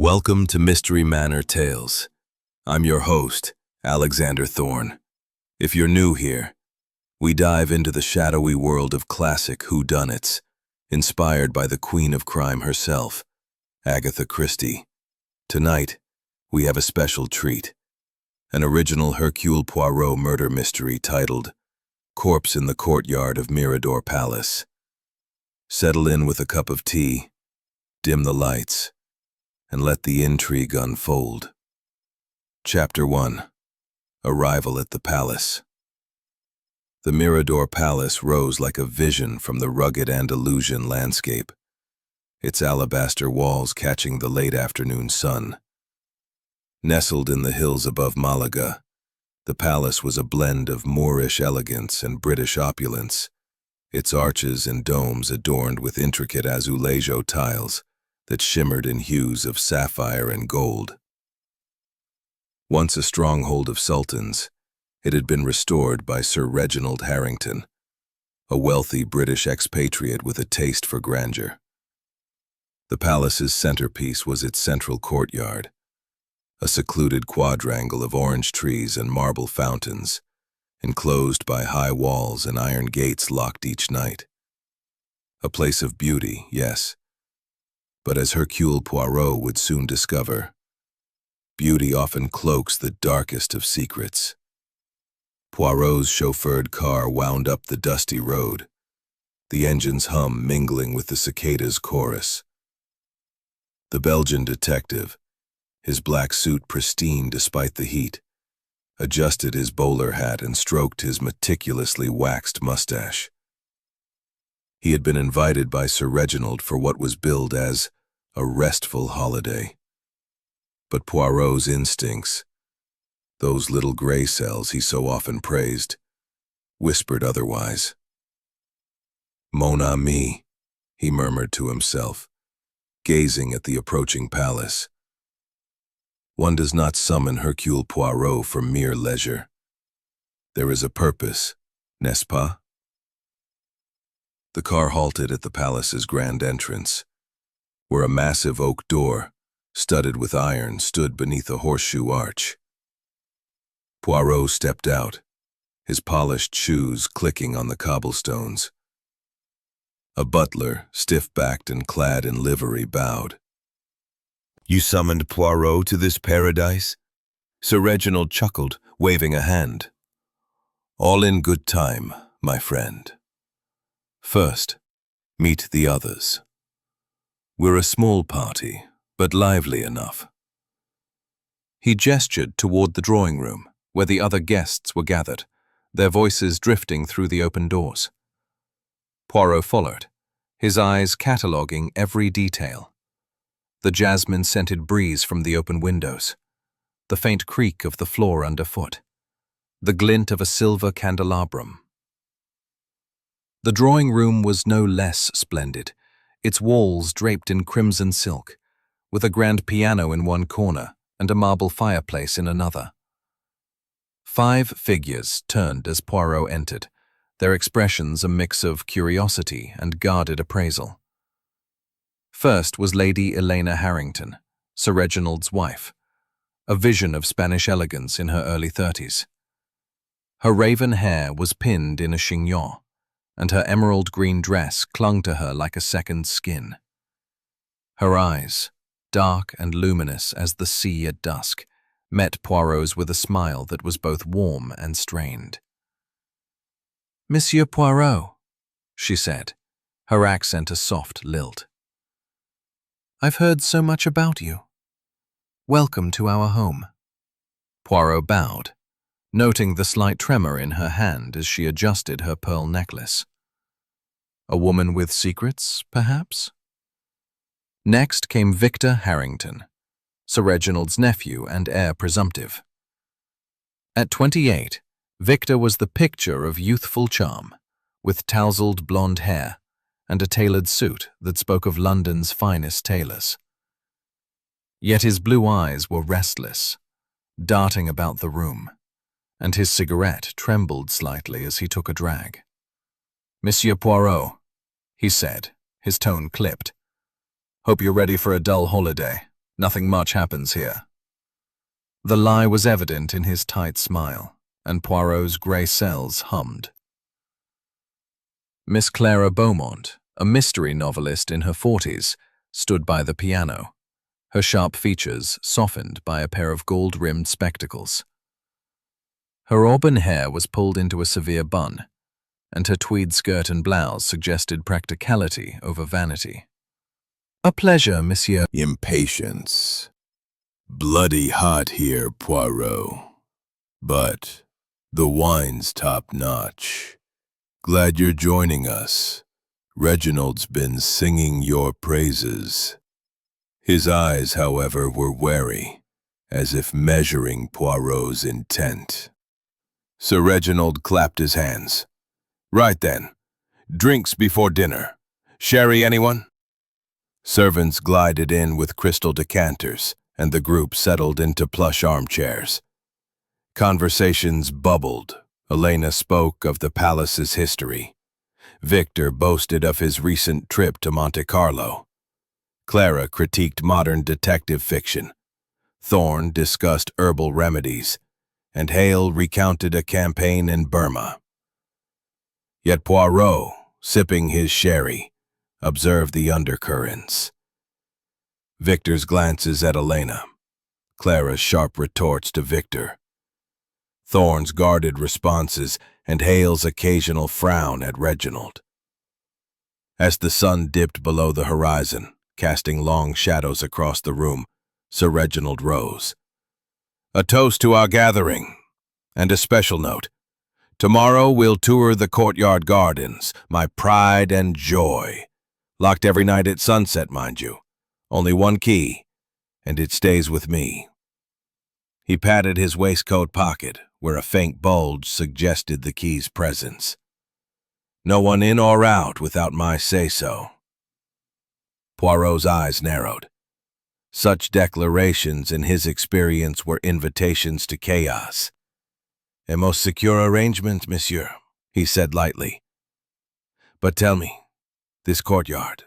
Welcome to Mystery Manor Tales. I'm your host, Alexander Thorne. If you're new here, we dive into the shadowy world of classic whodunits, inspired by the queen of crime herself, Agatha Christie. Tonight, we have a special treat, an original Hercule Poirot murder mystery titled Corpse in the Courtyard of Mirador Palace. Settle in with a cup of tea, dim the lights, and let the intrigue unfold. Chapter 1. Arrival at the Palace. The Mirador Palace rose like a vision from the rugged Andalusian landscape, its alabaster walls catching the late afternoon sun. Nestled in the hills above Malaga, the palace was a blend of Moorish elegance and British opulence, its arches and domes adorned with intricate azulejo tiles that shimmered in hues of sapphire and gold. Once a stronghold of sultans, it had been restored by Sir Reginald Harrington, a wealthy British expatriate with a taste for grandeur. The palace's centerpiece was its central courtyard, a secluded quadrangle of orange trees and marble fountains, enclosed by high walls and iron gates locked each night. A place of beauty, yes, but as Hercule Poirot would soon discover, beauty often cloaks the darkest of secrets. Poirot's chauffeured car wound up the dusty road, the engine's hum mingling with the cicada's chorus. The Belgian detective, his black suit pristine despite the heat, adjusted his bowler hat and stroked his meticulously waxed mustache. He had been invited by Sir Reginald for what was billed as a restful holiday. But Poirot's instincts, those little gray cells he so often praised, whispered otherwise. Mon ami, he murmured to himself, gazing at the approaching palace. One does not summon Hercule Poirot for mere leisure. There is a purpose, n'est-ce pas? The car halted at the palace's grand entrance, where a massive oak door, studded with iron, stood beneath a horseshoe arch. Poirot stepped out, his polished shoes clicking on the cobblestones. A butler, stiff-backed and clad in livery, bowed. "You summoned Poirot to this paradise?" Sir Reginald chuckled, waving a hand. "All in good time, my friend. First, meet the others. We're a small party, but lively enough." He gestured toward the drawing room, where the other guests were gathered, their voices drifting through the open doors. Poirot followed, his eyes cataloguing every detail. The jasmine-scented breeze from the open windows, the faint creak of the floor underfoot, the glint of a silver candelabrum. The drawing room was no less splendid, its walls draped in crimson silk, with a grand piano in one corner and a marble fireplace in another. 5 figures turned as Poirot entered, their expressions a mix of curiosity and guarded appraisal. First was Lady Elena Harrington, Sir Reginald's wife, a vision of Spanish elegance in her early 30s. Her raven hair was pinned in a chignon, and her emerald green dress clung to her like a second skin. Her eyes, dark and luminous as the sea at dusk, met Poirot's with a smile that was both warm and strained. "Monsieur Poirot," she said, her accent a soft lilt. "I've heard so much about you. Welcome to our home." Poirot bowed, noting the slight tremor in her hand as she adjusted her pearl necklace. A woman with secrets, perhaps? Next came Victor Harrington, Sir Reginald's nephew and heir presumptive. At 28, Victor was the picture of youthful charm, with tousled blonde hair and a tailored suit that spoke of London's finest tailors. Yet his blue eyes were restless, darting about the room, and his cigarette trembled slightly as he took a drag. "Monsieur Poirot," he said, his tone clipped. "Hope you're ready for a dull holiday. Nothing much happens here." The lie was evident in his tight smile, and Poirot's grey cells hummed. Miss Clara Beaumont, a mystery novelist in her 40s, stood by the piano, her sharp features softened by a pair of gold-rimmed spectacles. Her auburn hair was pulled into a severe bun, and her tweed skirt and blouse suggested practicality over vanity. "A pleasure, monsieur." Impatience. Bloody hot here, Poirot. But the wine's top-notch. Glad you're joining us. Reginald's been singing your praises. His eyes, however, were wary, as if measuring Poirot's intent. Sir Reginald clapped his hands. "Right then. Drinks before dinner. Sherry, anyone?" Servants glided in with crystal decanters, and the group settled into plush armchairs. Conversations bubbled. Elena spoke of the palace's history. Victor boasted of his recent trip to Monte Carlo. Clara critiqued modern detective fiction. Thorne discussed herbal remedies, and Hale recounted a campaign in Burma. Yet Poirot, sipping his sherry, observed the undercurrents. Victor's glances at Elena, Clara's sharp retorts to Victor, Thorne's guarded responses, and Hale's occasional frown at Reginald. As the sun dipped below the horizon, casting long shadows across the room, Sir Reginald rose. "A toast to our gathering, and a special note. Tomorrow we'll tour the Courtyard Gardens, my pride and joy. Locked every night at sunset, mind you. Only one key, and it stays with me." He patted his waistcoat pocket, where a faint bulge suggested the key's presence. "No one in or out without my say-so." Poirot's eyes narrowed. Such declarations, in his experience, were invitations to chaos. "A most secure arrangement, monsieur," he said lightly. "But tell me, this courtyard,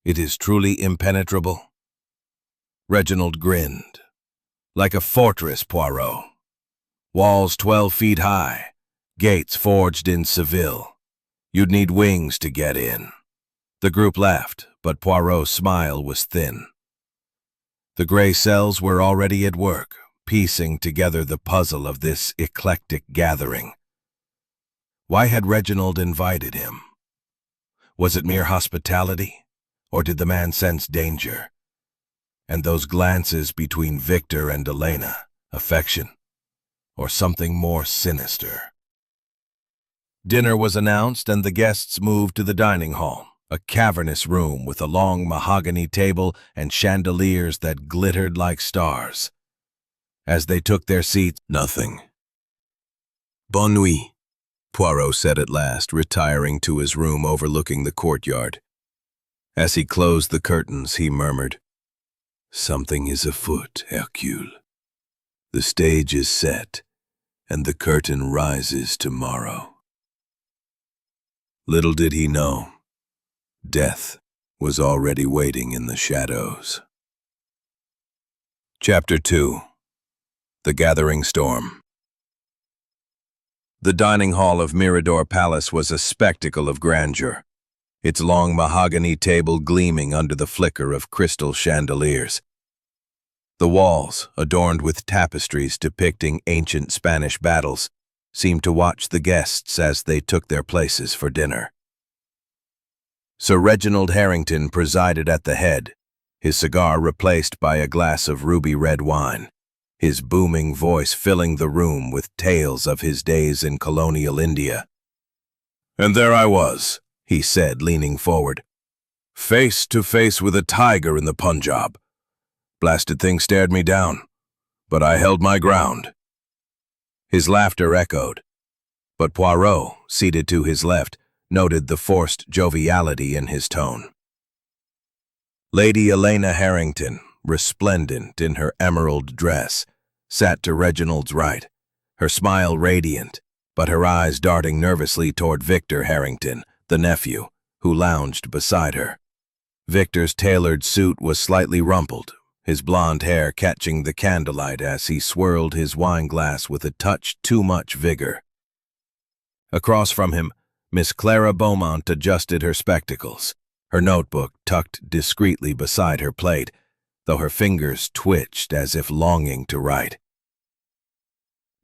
it is truly impenetrable?" Reginald grinned. "Like a fortress, Poirot. Walls 12 feet high, gates forged in Seville. You'd need wings to get in." The group laughed, but Poirot's smile was thin. The grey cells were already at work, piecing together the puzzle of this eclectic gathering. Why had Reginald invited him? Was it mere hospitality, or did the man sense danger? And those glances between Victor and Elena, affection, or something more sinister? Dinner was announced, and the guests moved to the dining hall, a cavernous room with a long mahogany table and chandeliers that glittered like stars. As they took their seats, "Nothing." "Bonne nuit," Poirot said at last, retiring to his room overlooking the courtyard. As he closed the curtains, he murmured, "Something is afoot, Hercule. The stage is set, and the curtain rises tomorrow." Little did he know, death was already waiting in the shadows. Chapter 2. The Gathering Storm. The dining hall of Mirador Palace was a spectacle of grandeur, its long mahogany table gleaming under the flicker of crystal chandeliers. The walls, adorned with tapestries depicting ancient Spanish battles, seemed to watch the guests as they took their places for dinner. Sir Reginald Harrington presided at the head, his cigar replaced by a glass of ruby-red wine, his booming voice filling the room with tales of his days in colonial India. "And there I was," he said, leaning forward, "face to face with a tiger in the Punjab. Blasted thing stared me down, but I held my ground." His laughter echoed, but Poirot, seated to his left, noted the forced joviality in his tone. Lady Elena Harrington, resplendent in her emerald dress, sat to Reginald's right, her smile radiant, but her eyes darting nervously toward Victor Harrington, the nephew, who lounged beside her. Victor's tailored suit was slightly rumpled, his blonde hair catching the candlelight as he swirled his wine glass with a touch too much vigor. Across from him, Miss Clara Beaumont adjusted her spectacles, her notebook tucked discreetly beside her plate, though her fingers twitched as if longing to write.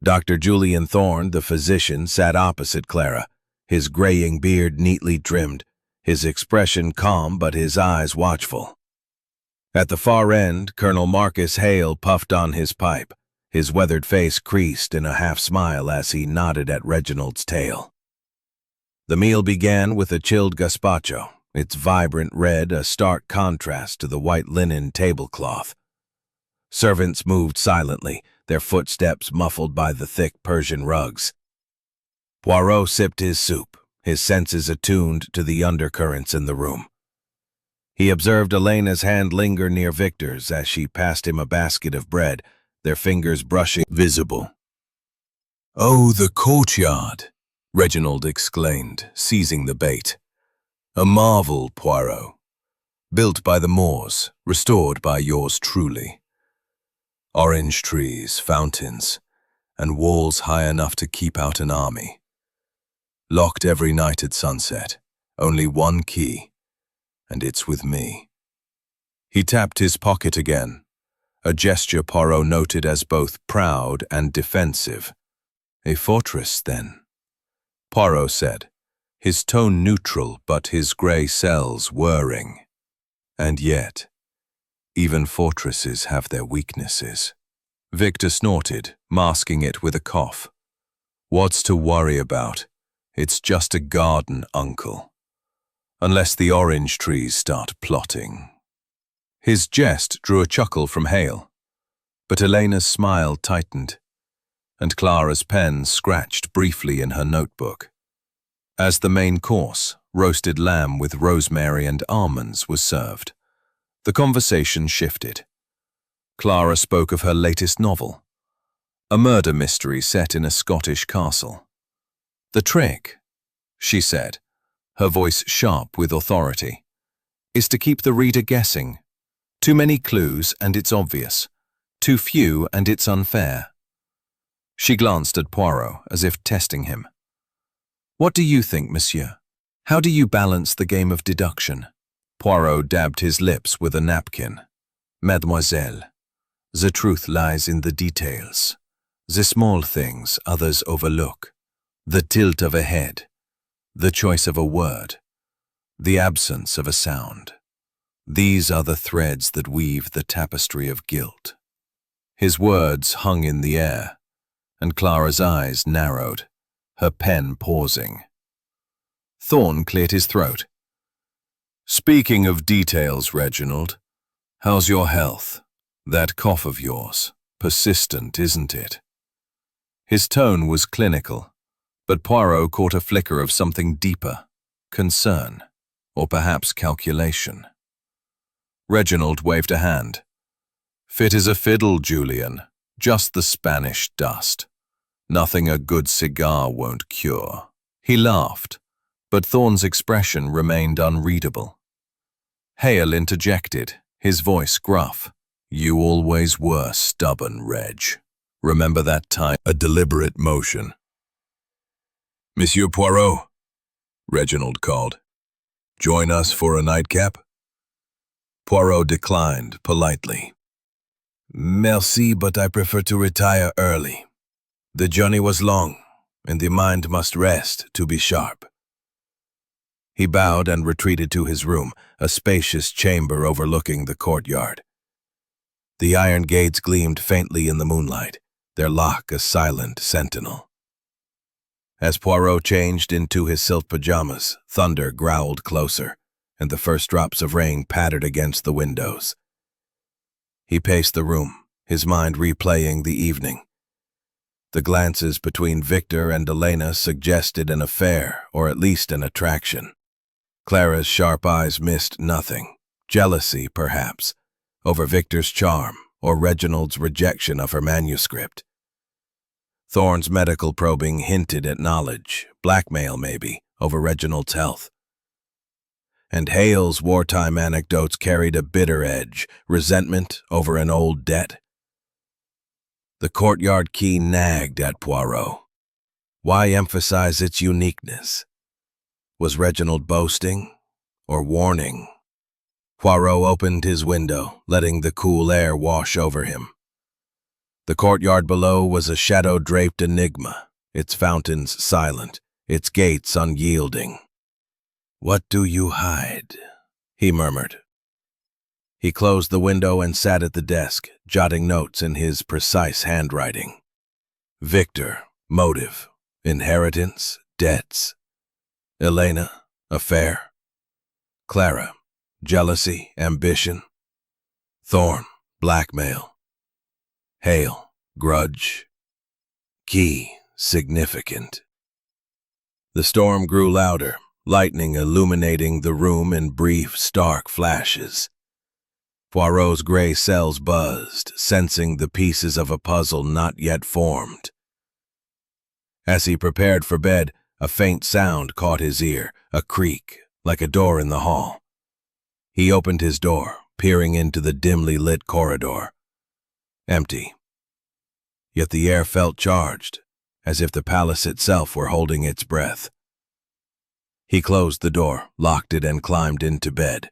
Dr. Julian Thorne, the physician, sat opposite Clara, his graying beard neatly trimmed, his expression calm but his eyes watchful. At the far end, Colonel Marcus Hale puffed on his pipe, his weathered face creased in a half-smile as he nodded at Reginald's tale. The meal began with a chilled gazpacho, its vibrant red a stark contrast to the white linen tablecloth. Servants moved silently, their footsteps muffled by the thick Persian rugs. Poirot sipped his soup, his senses attuned to the undercurrents in the room. He observed Elena's hand linger near Victor's as she passed him a basket of bread, their fingers brushing visible. "Oh, the courtyard!" Reginald exclaimed, seizing the bait. "A marvel, Poirot. Built by the Moors, restored by yours truly. Orange trees, fountains, and walls high enough to keep out an army. Locked every night at sunset, only one key, and it's with me." He tapped his pocket again, a gesture Poirot noted as both proud and defensive. "A fortress, then?" Poirot said, his tone neutral but his grey cells whirring. "And yet, even fortresses have their weaknesses." Victor snorted, masking it with a cough. "What's to worry about? It's just a garden, uncle. Unless the orange trees start plotting." His jest drew a chuckle from Hale, but Elena's smile tightened, and Clara's pen scratched briefly in her notebook. As the main course, roasted lamb with rosemary and almonds, was served, the conversation shifted. Clara spoke of her latest novel, a murder mystery set in a Scottish castle. "The trick," she said, her voice sharp with authority, "is to keep the reader guessing. Too many clues and it's obvious. Too few and it's unfair." She glanced at Poirot as if testing him. "What do you think, monsieur? How do you balance the game of deduction?" Poirot dabbed his lips with a napkin. "Mademoiselle, the truth lies in the details. The small things others overlook. The tilt of a head, the choice of a word, the absence of a sound. These are the threads that weave the tapestry of guilt." His words hung in the air, and Clara's eyes narrowed, her pen pausing. Thorne cleared his throat. "Speaking of details, Reginald, how's your health? That cough of yours, persistent, isn't it?" His tone was clinical, but Poirot caught a flicker of something deeper, concern, or perhaps calculation. Reginald waved a hand. "Fit as a fiddle, Julian. Just the Spanish dust. Nothing a good cigar won't cure." He laughed, but Thorne's expression remained unreadable. Hale interjected, his voice gruff. "You always were stubborn, Reg. Remember that time?" A deliberate motion. "Monsieur Poirot," Reginald called. "Join us for a nightcap?" Poirot declined politely. "Merci, but I prefer to retire early. The journey was long, and the mind must rest to be sharp." He bowed and retreated to his room, a spacious chamber overlooking the courtyard. The iron gates gleamed faintly in the moonlight, their lock a silent sentinel. As Poirot changed into his silk pajamas, thunder growled closer, and the first drops of rain pattered against the windows. He paced the room, his mind replaying the evening. The glances between Victor and Elena suggested an affair, or at least an attraction. Clara's sharp eyes missed nothing. Jealousy, perhaps, over Victor's charm, or Reginald's rejection of her manuscript. Thorne's medical probing hinted at knowledge, blackmail maybe, over Reginald's health. and Hale's wartime anecdotes carried a bitter edge, resentment over an old debt. The courtyard key nagged at Poirot. Why emphasize its uniqueness? Was Reginald boasting or warning? Poirot opened his window, letting the cool air wash over him. The courtyard below was a shadow-draped enigma, its fountains silent, its gates unyielding. "What do you hide?" he murmured. He closed the window and sat at the desk, jotting notes in his precise handwriting. Victor, motive, inheritance, debts. Elena, affair. Clara, jealousy, ambition. Thorn, blackmail. Hale, grudge. Key, significant. The storm grew louder, lightning illuminating the room in brief, stark flashes. Poirot's gray cells buzzed, sensing the pieces of a puzzle not yet formed. As he prepared for bed, a faint sound caught his ear, a creak, like a door in the hall. He opened his door, peering into the dimly lit corridor. Empty. Yet the air felt charged, as if the palace itself were holding its breath. He closed the door, locked it, and climbed into bed.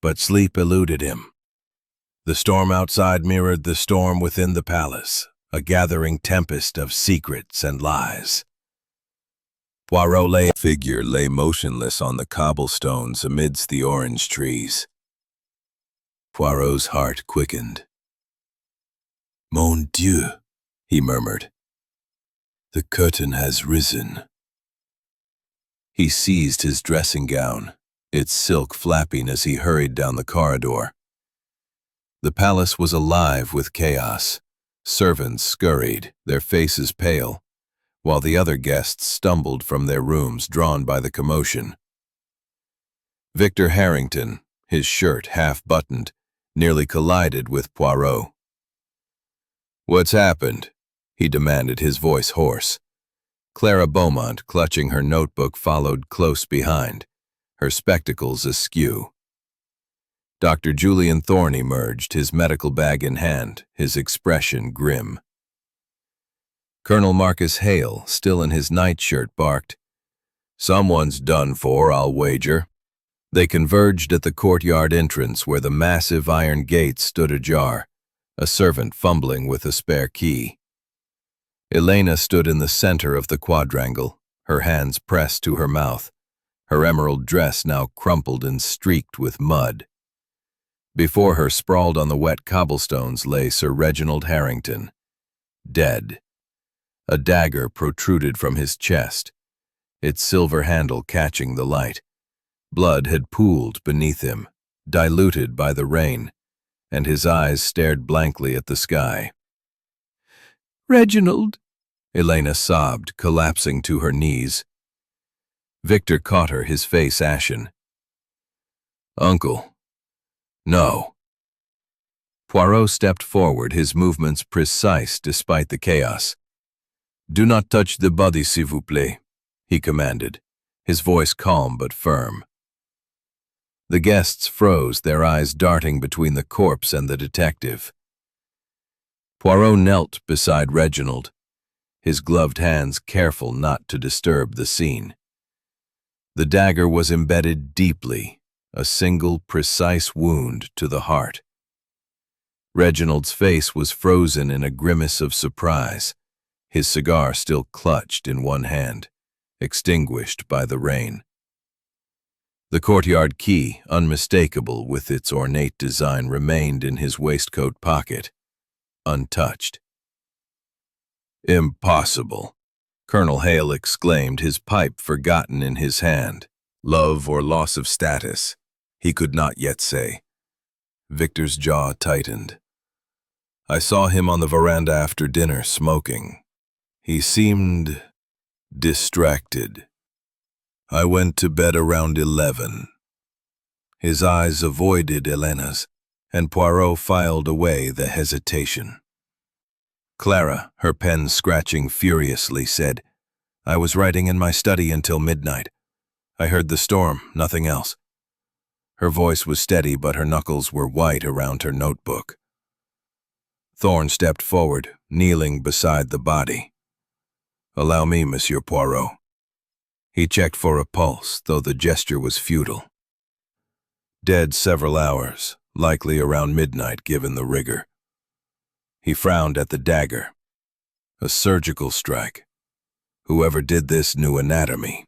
But sleep eluded him. The storm outside mirrored the storm within the palace, a gathering tempest of secrets and lies. Poirot's figure lay motionless on the cobblestones amidst the orange trees. Poirot's heart quickened. "Mon Dieu," he murmured. "The curtain has risen." He seized his dressing gown, its silk flapping as he hurried down the corridor. The palace was alive with chaos. Servants scurried, their faces pale, while the other guests stumbled from their rooms, drawn by the commotion. Victor Harrington, his shirt half-buttoned, nearly collided with Poirot. "What's happened?" he demanded, his voice hoarse. Clara Beaumont, clutching her notebook, followed close behind, her spectacles askew. Dr. Julian Thorne emerged, his medical bag in hand, his expression grim. Colonel Marcus Hale, still in his nightshirt, barked, "Someone's done for, I'll wager." They converged at the courtyard entrance where the massive iron gate stood ajar, a servant fumbling with a spare key. Elena stood in the center of the quadrangle, her hands pressed to her mouth, her emerald dress now crumpled and streaked with mud. Before her, sprawled on the wet cobblestones, lay Sir Reginald Harrington, dead. A dagger protruded from his chest, its silver handle catching the light. Blood had pooled beneath him, diluted by the rain, and his eyes stared blankly at the sky. "Reginald!" Elena sobbed, collapsing to her knees. Victor caught her, his face ashen. "Uncle. No." Poirot stepped forward, his movements precise despite the chaos. "Do not touch the body, s'il vous plaît," he commanded, his voice calm but firm. The guests froze, their eyes darting between the corpse and the detective. Poirot knelt beside Reginald, his gloved hands careful not to disturb the scene. The dagger was embedded deeply, a single precise wound to the heart. Reginald's face was frozen in a grimace of surprise, his cigar still clutched in one hand, extinguished by the rain. The courtyard key, unmistakable with its ornate design, remained in his waistcoat pocket, untouched. "Impossible," Colonel Hale exclaimed, his pipe forgotten in his hand. Love or loss of status, he could not yet say. Victor's jaw tightened. "I saw him on the veranda after dinner, smoking. He seemed distracted. I went to bed around 11. His eyes avoided Elena's, and Poirot filed away the hesitation. Clara, her pen scratching furiously, said, "I was writing in my study until midnight. I heard the storm, nothing else. Her voice was steady, but her knuckles were white around her notebook. Thorne stepped forward, kneeling beside the body. Allow me, Monsieur Poirot. He checked for a pulse, though the gesture was futile. Dead several hours, likely around midnight given the rigor. He frowned at the dagger. A surgical strike. Whoever did this knew anatomy.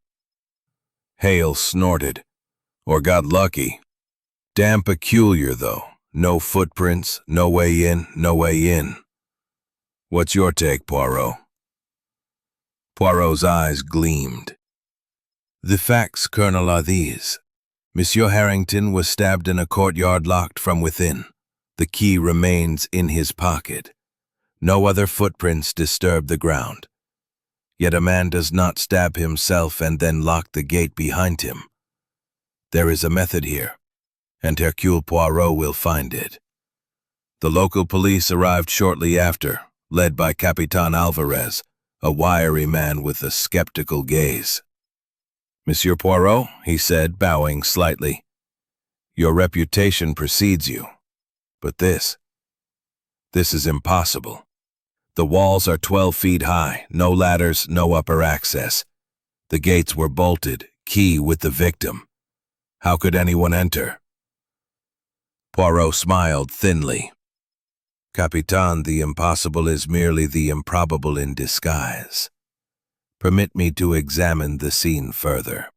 Hale snorted. Or got lucky. Damn peculiar, though. No footprints, no way in, no way in. What's your take, Poirot? Poirot's eyes gleamed. The facts, Colonel, are these. Monsieur Harrington was stabbed in a courtyard locked from within. The key remains in his pocket. No other footprints disturb the ground. Yet a man does not stab himself and then lock the gate behind him. There is a method here, and Hercule Poirot will find it. The local police arrived shortly after, led by Capitan Alvarez, a wiry man with a skeptical gaze. Monsieur Poirot, he said, bowing slightly, your reputation precedes you. But this is impossible. The walls are 12 feet high, no ladders, no upper access. The gates were bolted, key with the victim. How could anyone enter? Poirot smiled thinly. Capitan, the impossible is merely the improbable in disguise. Permit me to examine the scene further.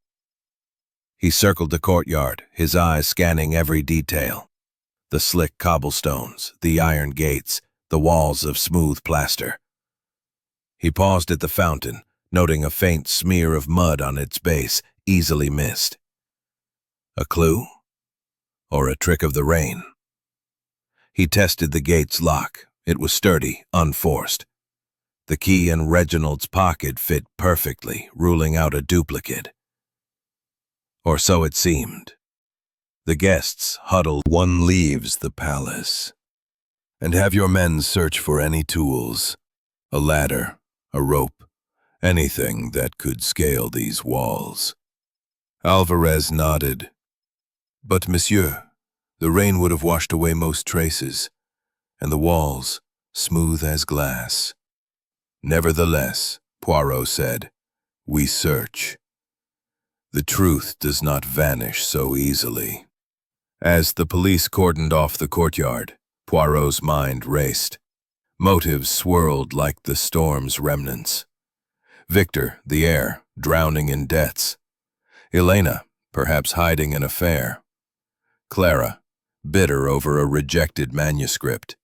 He circled the courtyard, his eyes scanning every detail. The slick cobblestones, the iron gates, the walls of smooth plaster. He paused at the fountain, noting a faint smear of mud on its base, easily missed. A clue? Or a trick of the rain? He tested the gate's lock. It was sturdy, unforced. The key in Reginald's pocket fit perfectly, ruling out a duplicate. Or so it seemed. The guests huddled. One leaves the palace. And have your men search for any tools, a ladder, a rope, anything that could scale these walls. Alvarez nodded. But, monsieur, the rain would have washed away most traces, and the walls, smooth as glass. Nevertheless, Poirot said, we search. The truth does not vanish so easily. As the police cordoned off the courtyard, Poirot's mind raced. Motives swirled like the storm's remnants. Victor, the heir, drowning in debts. Elena, perhaps hiding an affair. Clara, bitter over a rejected manuscript.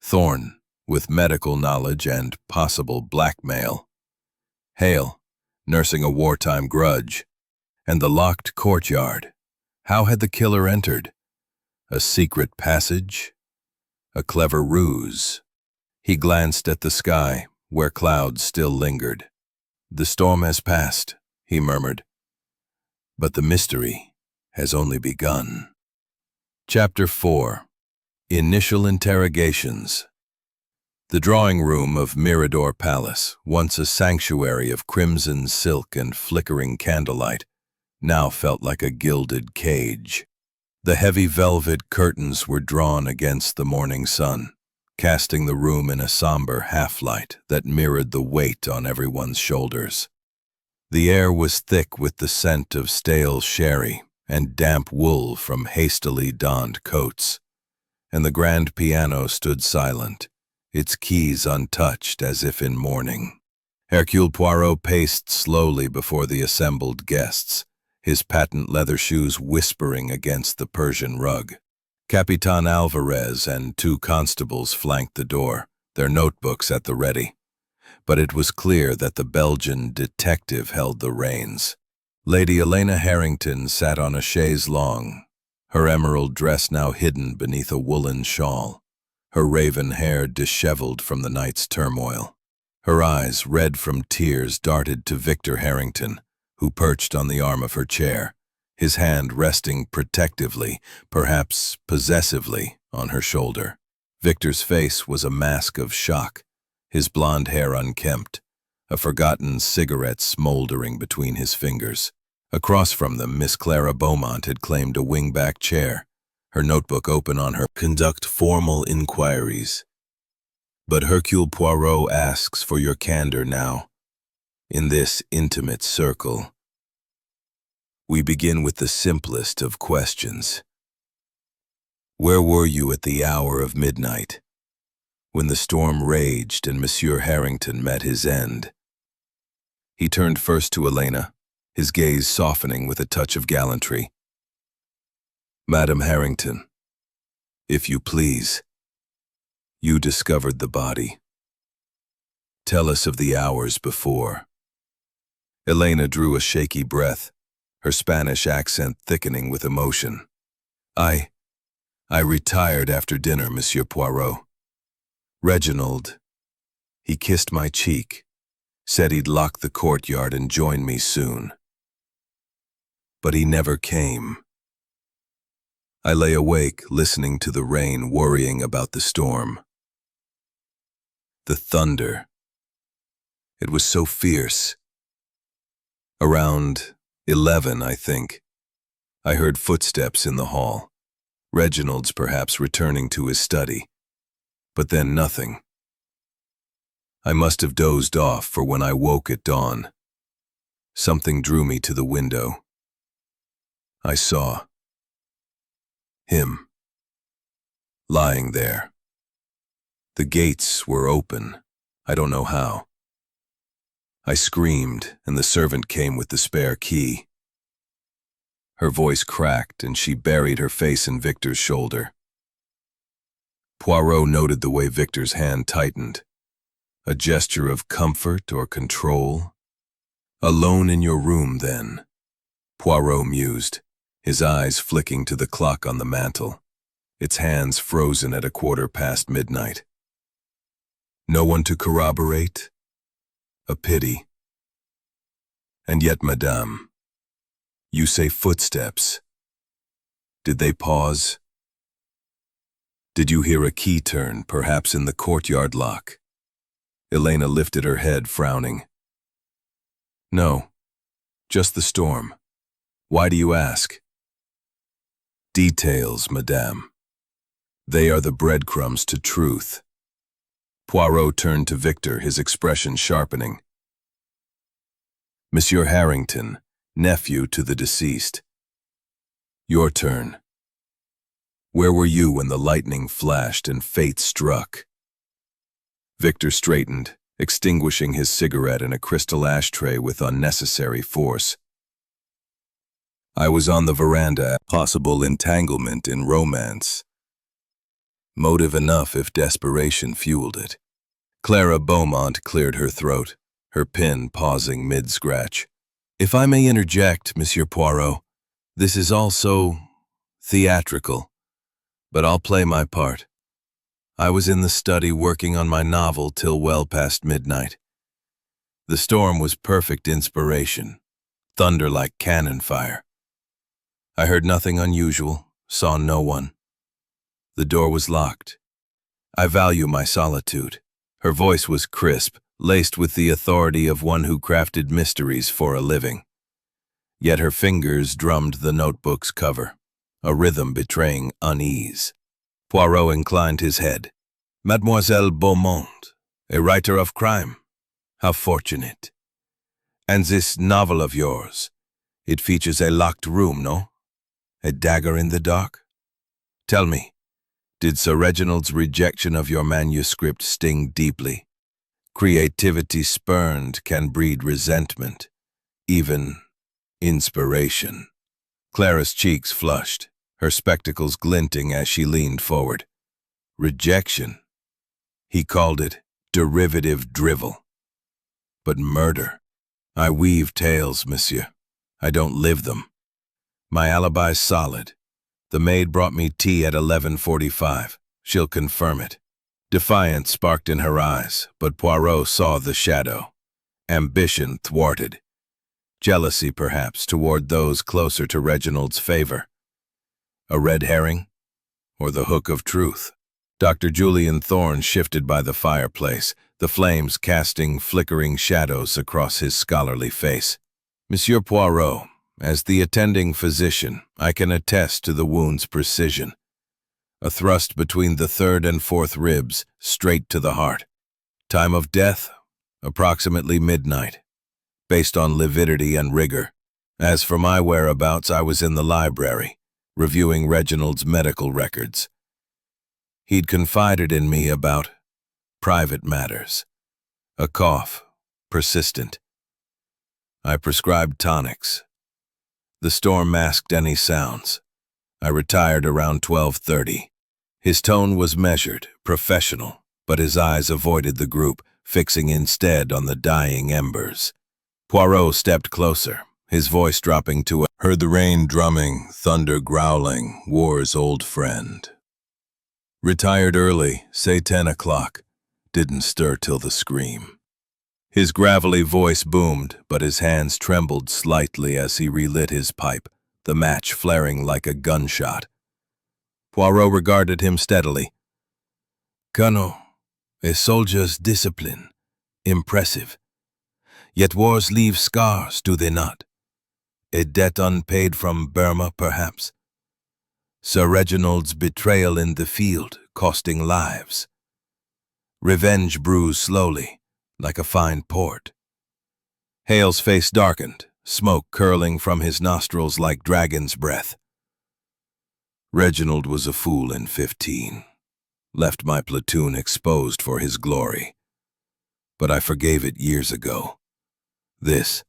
Thorne, with medical knowledge and possible blackmail. Hale, nursing a wartime grudge. And the locked courtyard. How had the killer entered? A secret passage? A clever ruse? He glanced at the sky, where clouds still lingered. The storm has passed, he murmured. But the mystery has only begun. Chapter 4. Initial Interrogations. The drawing room of Mirador Palace, once a sanctuary of crimson silk and flickering candlelight, now felt like a gilded cage. The heavy velvet curtains were drawn against the morning sun, casting the room in a somber half-light that mirrored the weight on everyone's shoulders. The air was thick with the scent of stale sherry and damp wool from hastily donned coats, and the grand piano stood silent, its keys untouched as if in mourning. Hercule Poirot paced slowly before the assembled guests, his patent leather shoes whispering against the Persian rug. Capitan Alvarez and 2 constables flanked the door, their notebooks at the ready. But it was clear that the Belgian detective held the reins. Lady Elena Harrington sat on a chaise longue, her emerald dress now hidden beneath a woolen shawl, her raven hair disheveled from the night's turmoil. Her eyes, red from tears, darted to Victor Harrington, who perched on the arm of her chair, his hand resting protectively, perhaps possessively, on her shoulder. Victor's face was a mask of shock, his blonde hair unkempt, a forgotten cigarette smoldering between his fingers. Across from them, Miss Clara Beaumont had claimed a wing-back chair, her notebook open on her conduct formal inquiries. But Hercule Poirot asks for your candor now, in this intimate circle. We begin with the simplest of questions. Where were you at the hour of midnight, when the storm raged and Monsieur Harrington met his end? He turned first to Elena, his gaze softening with a touch of gallantry. Madame Harrington, if you please, you discovered the body. Tell us of the hours before. Elena drew a shaky breath, her Spanish accent thickening with emotion. I retired after dinner, Monsieur Poirot. Reginald, he kissed my cheek, said he'd lock the courtyard and join me soon. But he never came. I lay awake, listening to the rain, worrying about the storm. The thunder. It was so fierce. Around 11, I think, I heard footsteps in the hall. Reginald's perhaps returning to his study. But then nothing. I must have dozed off, for when I woke at dawn, something drew me to the window. I saw him lying there. The gates were open, I don't know how. I screamed, and the servant came with the spare key. Her voice cracked, and she buried her face in Victor's shoulder. Poirot noted the way Victor's hand tightened. A gesture of comfort or control? Alone in your room, then, Poirot mused, his eyes flicking to the clock on the mantel, its hands frozen at midnight. No one to corroborate? A pity. And yet, madame, you say footsteps. Did they pause? Did you hear a key turn, perhaps in the courtyard lock? Elena lifted her head, frowning. No, just the storm. Why do you ask? Details, madame. They are the breadcrumbs to truth. Poirot turned to Victor, his expression sharpening. Monsieur Harrington, nephew to the deceased. Your turn. Where were you when the lightning flashed and fate struck? Victor straightened, extinguishing his cigarette in a crystal ashtray with unnecessary force. I was on the veranda, possible entanglement in romance. Motive enough if desperation fueled it. Clara Beaumont cleared her throat, her pen pausing mid-scratch. If I may interject, Monsieur Poirot, this is also theatrical, but I'll play my part. I was in the study working on my novel till well past midnight. The storm was perfect inspiration, thunder like cannon fire. I heard nothing unusual, saw no one. The door was locked. I value my solitude. Her voice was crisp, laced with the authority of one who crafted mysteries for a living. Yet her fingers drummed the notebook's cover, a rhythm betraying unease. Poirot inclined his head. Mademoiselle Beaumont, a writer of crime. How fortunate. And this novel of yours, it features a locked room, no? A dagger in the dark? Tell me, did Sir Reginald's rejection of your manuscript sting deeply? Creativity spurned can breed resentment, even inspiration. Clara's cheeks flushed, her spectacles glinting as she leaned forward. Rejection. He called it derivative drivel. But murder. I weave tales, monsieur. I don't live them. My alibi's solid. The maid brought me tea at 11:45. She'll confirm it. Defiance sparked in her eyes, but Poirot saw the shadow. Ambition thwarted. Jealousy, perhaps, toward those closer to Reginald's favor. A red herring? Or the hook of truth? Dr. Julian Thorne shifted by the fireplace, the flames casting flickering shadows across his scholarly face. Monsieur Poirot, As the attending physician, I can attest to the wound's precision. A thrust between the third and fourth ribs, straight to the heart. Time of death, approximately midnight, based on lividity and rigor. As for my whereabouts, I was in the library, reviewing Reginald's medical records. He'd confided in me about private matters. A cough, persistent. I prescribed tonics. The storm masked any sounds. I retired around 12:30. His tone was measured, professional, but his eyes avoided the group, fixing instead on the dying embers. Poirot stepped closer, his voice dropping to a "Heard the rain drumming, thunder growling, war's old friend. Retired early, say 10 o'clock. Didn't stir till the scream." His gravelly voice boomed, but his hands trembled slightly as he relit his pipe, the match flaring like a gunshot. Poirot regarded him steadily. "Colonel, a soldier's discipline, impressive. Yet wars leave scars, do they not? A debt unpaid from Burma, perhaps? Sir Reginald's betrayal in the field, costing lives. Revenge brews slowly, like a fine port." Hale's face darkened, smoke curling from his nostrils like dragon's breath. "Reginald was a fool in 15. Left my platoon exposed for his glory. But I forgave it years ago. This,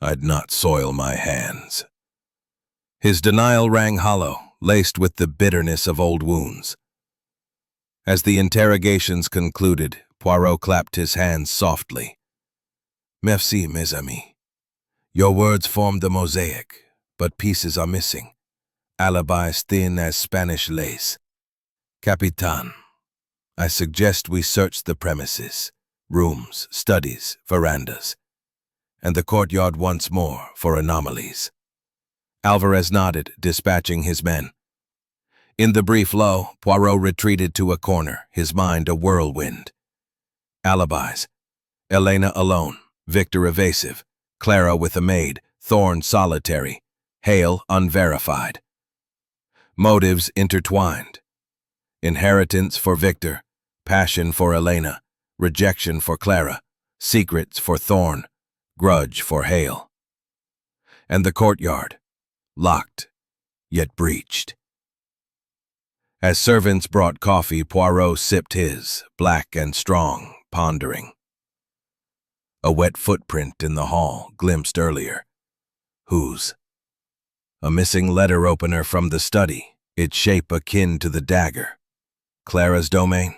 I'd not soil my hands." His denial rang hollow, laced with the bitterness of old wounds. As the interrogations concluded, Poirot clapped his hands softly. "Merci, mes amis. Your words form the mosaic, but pieces are missing. Alibis thin as Spanish lace. Capitan, I suggest we search the premises, rooms, studies, verandas, and the courtyard once more for anomalies." Alvarez nodded, dispatching his men. In the brief lull, Poirot retreated to a corner, his mind a whirlwind. Alibis. Elena alone, Victor evasive, Clara with a maid, Thorne solitary, Hale unverified. Motives intertwined. Inheritance for Victor, passion for Elena, rejection for Clara, secrets for Thorne, grudge for Hale. And the courtyard, locked, yet breached. As servants brought coffee, Poirot sipped his, black and strong, pondering. A wet footprint in the hall, glimpsed earlier. Whose? A missing letter opener from the study, its shape akin to the dagger. Clara's domain?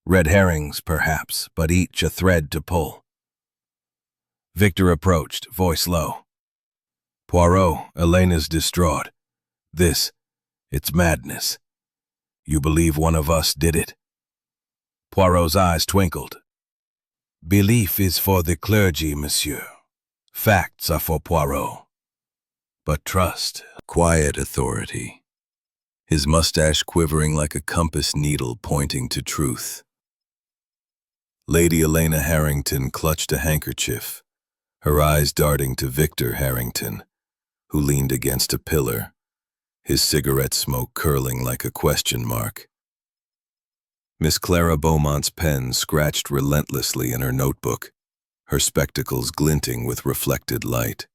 Red herrings, perhaps, but each a thread to pull. Victor approached, voice low. "Poirot, Elena's distraught. This, it's madness. You believe one of us did it?" Poirot's eyes twinkled. "Belief is for the clergy, monsieur. Facts are for Poirot. But trust, quiet authority." His mustache quivering like a compass needle pointing to truth. Lady Elena Harrington clutched a handkerchief, her eyes darting to Victor Harrington, who leaned against a pillar, his cigarette smoke curling like a question mark. Miss Clara Beaumont's pen scratched relentlessly in her notebook, her spectacles glinting with reflected light.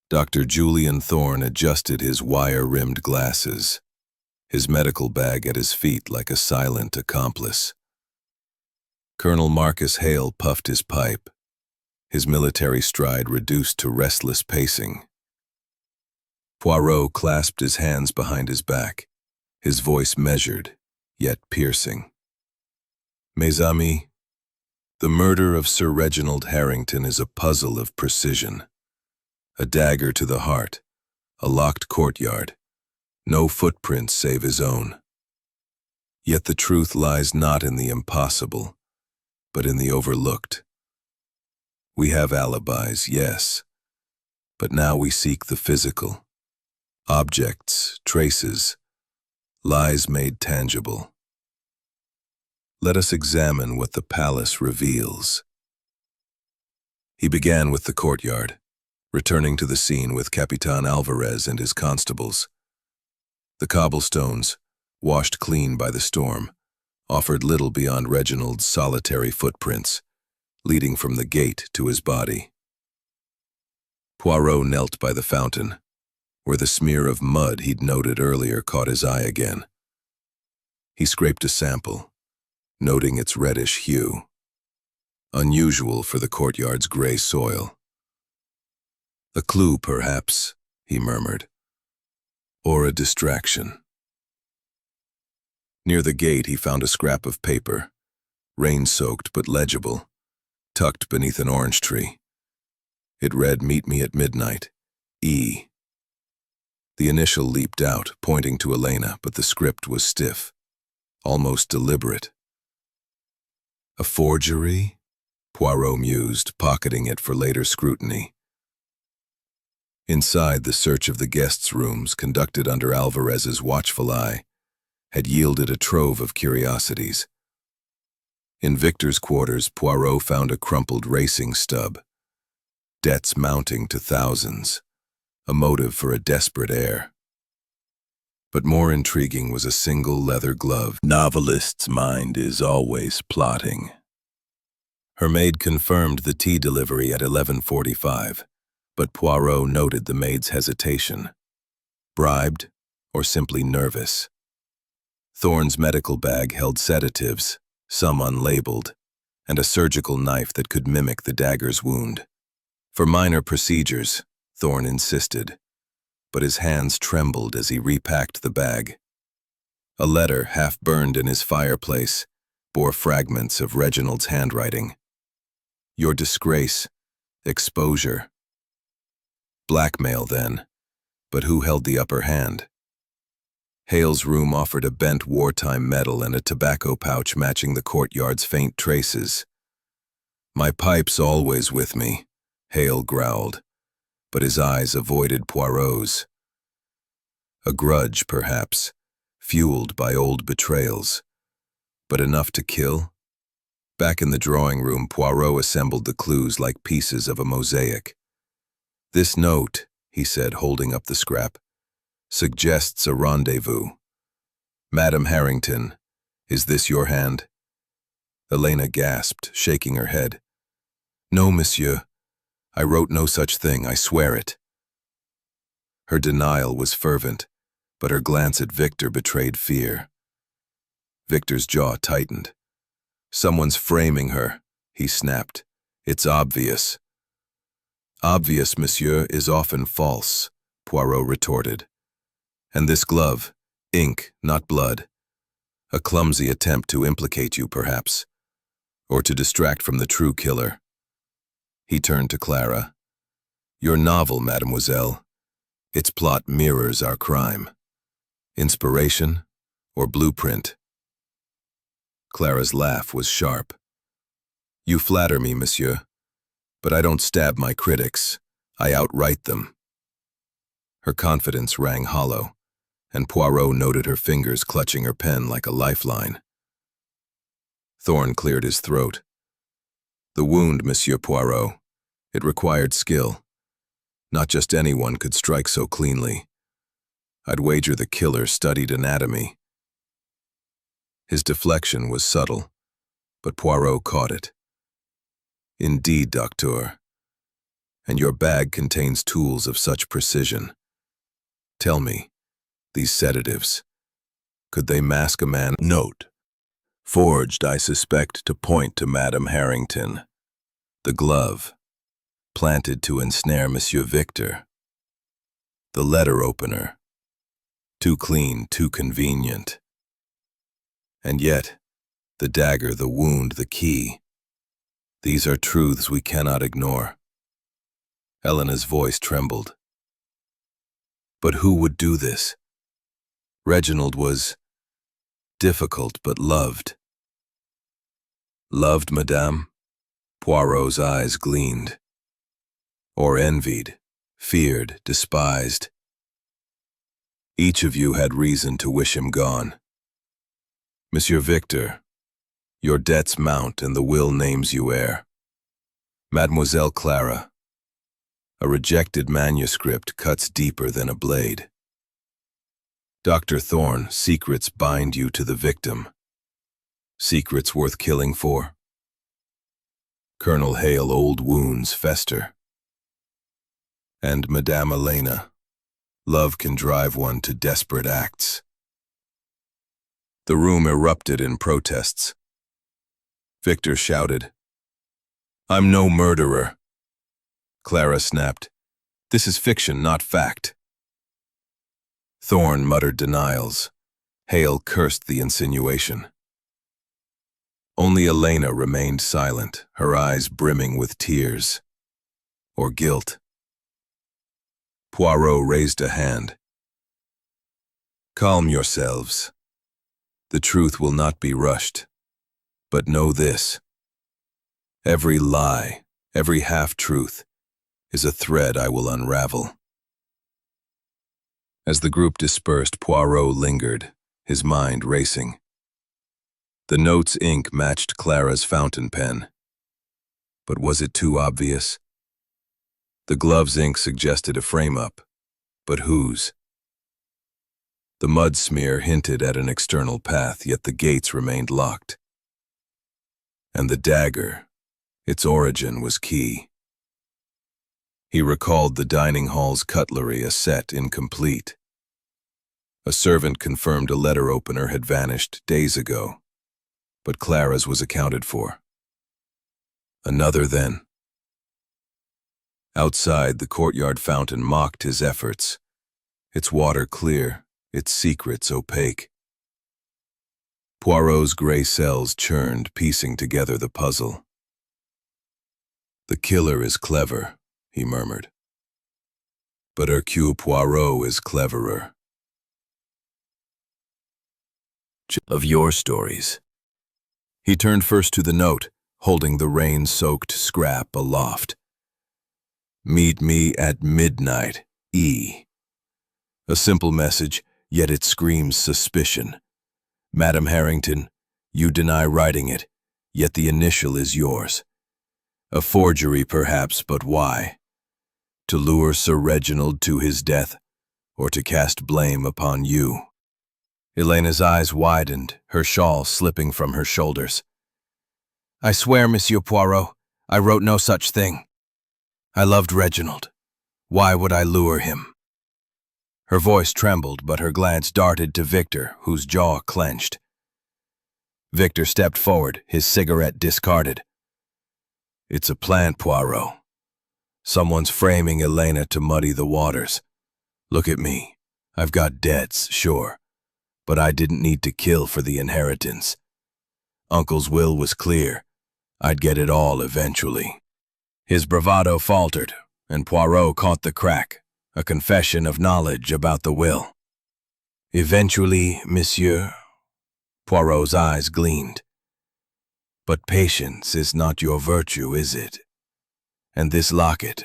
Dr. Julian Thorne adjusted his wire-rimmed glasses, his medical bag at his feet like a silent accomplice. Colonel Marcus Hale puffed his pipe, his military stride reduced to restless pacing. Poirot clasped his hands behind his back, his voice measured, yet piercing. "Mes amis, the murder of Sir Reginald Harrington is a puzzle of precision. A dagger to the heart, a locked courtyard, no footprints save his own. Yet the truth lies not in the impossible, but in the overlooked. We have alibis, yes, but now we seek the physical. Objects, traces, lies made tangible. Let us examine what the palace reveals." He began with the courtyard, returning to the scene with Capitan Alvarez and his constables. The cobblestones, washed clean by the storm, offered little beyond Reginald's solitary footprints, leading from the gate to his body. Poirot knelt by the fountain, where the smear of mud he'd noted earlier caught his eye again. He scraped a sample, noting its reddish hue, unusual for the courtyard's gray soil. A clue, perhaps, he murmured, or a distraction. Near the gate he found a scrap of paper, rain-soaked but legible, tucked beneath an orange tree. It read, "Meet me at midnight, E." The initial leaped out, pointing to Elena, but the script was stiff, almost deliberate. A forgery? Poirot mused, pocketing it for later scrutiny. Inside, the search of the guests' rooms, conducted under Alvarez's watchful eye, had yielded a trove of curiosities. In Victor's quarters, Poirot found a crumpled racing stub, debts mounting to thousands, a motive for a desperate heir. But more intriguing was a single leather glove. Novelist's mind is always plotting. Her maid confirmed the tea delivery at 11:45, but Poirot noted the maid's hesitation. Bribed, or simply nervous? Thorne's medical bag held sedatives, some unlabeled, and a surgical knife that could mimic the dagger's wound. For minor procedures, Thorne insisted, but his hands trembled as he repacked the bag. A letter, half burned in his fireplace, bore fragments of Reginald's handwriting. Your disgrace, exposure. Blackmail, then, but who held the upper hand? Hale's room offered a bent wartime medal and a tobacco pouch matching the courtyard's faint traces. My pipe's always with me, Hale growled, but his eyes avoided Poirot's. A grudge, perhaps, fueled by old betrayals, but enough to kill? Back in the drawing room, Poirot assembled the clues like pieces of a mosaic. This note, he said, holding up the scrap, suggests a rendezvous. Madame Harrington, is this your hand? Elena gasped, shaking her head. No, monsieur. I wrote no such thing, I swear it. Her denial was fervent, but her glance at Victor betrayed fear. Victor's jaw tightened. Someone's framing her, he snapped. It's obvious. Obvious, monsieur, is often false, Poirot retorted. And this glove, ink, not blood. A clumsy attempt to implicate you, perhaps, or to distract from the true killer. He turned to Clara. Your novel, mademoiselle. Its plot mirrors our crime. Inspiration or blueprint? Clara's laugh was sharp. You flatter me, monsieur, but I don't stab my critics. I outright them. Her confidence rang hollow, and Poirot noted her fingers clutching her pen like a lifeline. Thorne cleared his throat. The wound, Monsieur Poirot. It required skill. Not just anyone could strike so cleanly. I'd wager the killer studied anatomy. His deflection was subtle, but Poirot caught it. Indeed, docteur. And your bag contains tools of such precision. Tell me, these sedatives, could they mask a man? Note. Forged, I suspect, to point to Madame Harrington. The glove, planted to ensnare Monsieur Victor. The letter opener, too clean, too convenient. And yet, the dagger, the wound, the key. These are truths we cannot ignore. Elena's voice trembled. But who would do this? Reginald was difficult but loved. Loved, madame? Poirot's eyes gleamed. Or envied, feared, despised. Each of you had reason to wish him gone. Monsieur Victor, your debts mount and the will names you heir. Mademoiselle Clara, A rejected manuscript cuts deeper than a blade. Dr. Thorne, secrets bind you to the victim. Secrets worth killing for? Colonel Hale, old wounds fester. And Madame Elena, love can drive one to desperate acts. The room erupted in protests. Victor shouted, "I'm no murderer." Clara snapped, "This is fiction, not fact." Thorne muttered denials. Hale cursed the insinuation. Only Elena remained silent, her eyes brimming with tears. Or guilt. Poirot raised a hand. "Calm yourselves. The truth will not be rushed. But know this. Every lie, every half-truth, is a thread I will unravel." As the group dispersed, Poirot lingered, his mind racing. The note's ink matched Clara's fountain pen. But was it too obvious? The glove's ink suggested a frame-up, but whose? The mud smear hinted at an external path, yet the gates remained locked. And the dagger, its origin was key. He recalled the dining hall's cutlery, a set incomplete. A servant confirmed a letter opener had vanished days ago, but Clara's was accounted for. Another then. Outside, the courtyard fountain mocked his efforts, its water clear, its secrets opaque. Poirot's gray cells churned, piecing together the puzzle. "The killer is clever," he murmured. "But Hercule Poirot is cleverer." Of your stories. He turned first to the note, holding the rain-soaked scrap aloft. "Meet me at midnight, E." A simple message, yet it screams suspicion. "Madam Harrington, you deny writing it, yet the initial is yours. A forgery perhaps, but why? To lure Sir Reginald to his death, or to cast blame upon you?" Elena's eyes widened, her shawl slipping from her shoulders. "I swear, Monsieur Poirot, I wrote no such thing. I loved Reginald. Why would I lure him?" Her voice trembled, but her glance darted to Victor, whose jaw clenched. Victor stepped forward, his cigarette discarded. "It's a plant, Poirot. Someone's framing Elena to muddy the waters. Look at me. I've got debts, sure, but I didn't need to kill for the inheritance. Uncle's will was clear. I'd get it all eventually." His bravado faltered, and Poirot caught the crack, a confession of knowledge about the will. "Eventually, monsieur?" Poirot's eyes gleamed. "But patience is not your virtue, is it? And this locket?"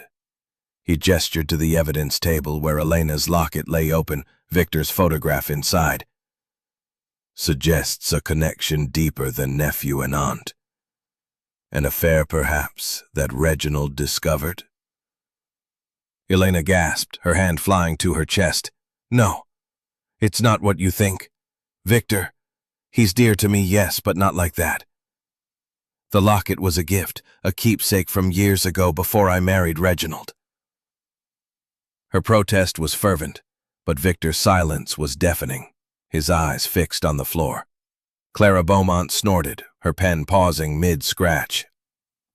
He gestured to the evidence table where Elena's locket lay open, Victor's photograph inside. "Suggests a connection deeper than nephew and aunt. An affair, perhaps, that Reginald discovered?" Elena gasped, her hand flying to her chest. "No, it's not what you think. Victor, he's dear to me, yes, but not like that. The locket was a gift, a keepsake from years ago before I married Reginald." Her protest was fervent, but Victor's silence was deafening, his eyes fixed on the floor. Clara Beaumont snorted, her pen pausing mid-scratch.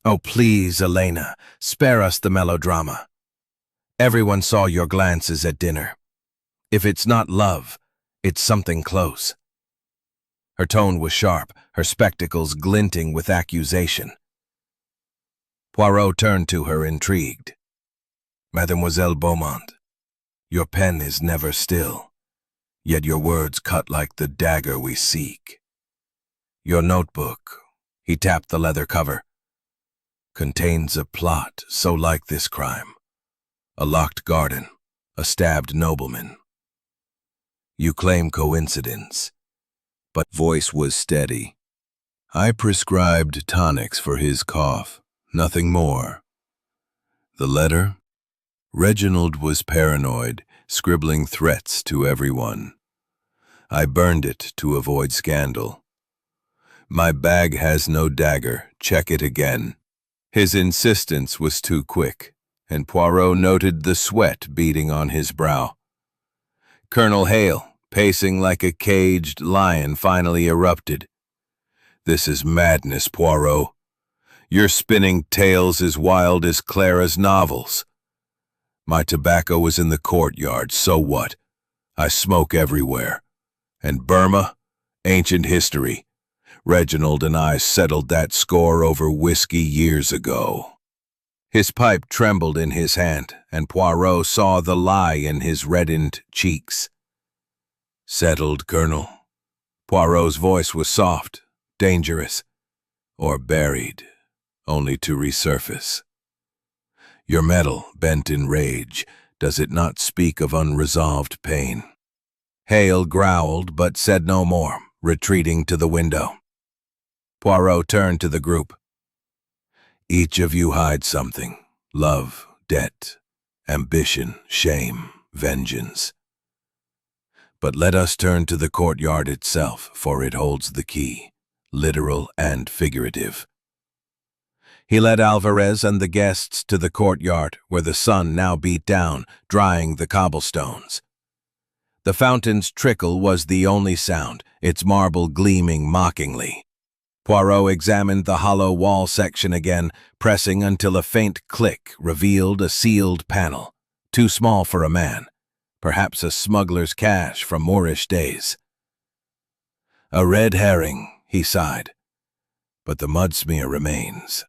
"Oh, please, Elena, spare us the melodrama. Everyone saw your glances at dinner. If it's not love, it's something close." Her tone was sharp, her spectacles glinting with accusation. Poirot turned to her, intrigued. "Mademoiselle Beaumont, your pen is never still, yet your words cut like the dagger we seek. Your notebook," he tapped the leather cover, "contains a plot so like this crime. A locked garden, a stabbed nobleman. You claim coincidence, but voice was steady. I prescribed tonics for his cough, nothing more. The letter? Reginald was paranoid, scribbling threats to everyone. I burned it to avoid scandal. My bag has no dagger, check it again. His insistence was too quick, and Poirot noted the sweat beading on his brow. Colonel Hale, pacing like a caged lion, finally erupted. "This is madness, Poirot. You're spinning tales as wild as Clara's novels. My tobacco was in the courtyard, so what? I smoke everywhere. And Burma? Ancient history. Reginald and I settled that score over whiskey years ago." His pipe trembled in his hand, and Poirot saw the lie in his reddened cheeks. "Settled, Colonel." Poirot's voice was soft, dangerous, or buried, only to resurface. "Your metal, bent in rage, does it not speak of unresolved pain?" Hale growled but said no more, retreating to the window. Poirot turned to the group. "Each of you hides something: love, debt, ambition, shame, vengeance. But let us turn to the courtyard itself, for it holds the key, literal and figurative." He led Alvarez and the guests to the courtyard, where the sun now beat down, drying the cobblestones. The fountain's trickle was the only sound, its marble gleaming mockingly. Poirot examined the hollow wall section again, pressing until a faint click revealed a sealed panel, too small for a man, perhaps a smuggler's cache from Moorish days. "A red herring," he sighed, "but the mud smear remains."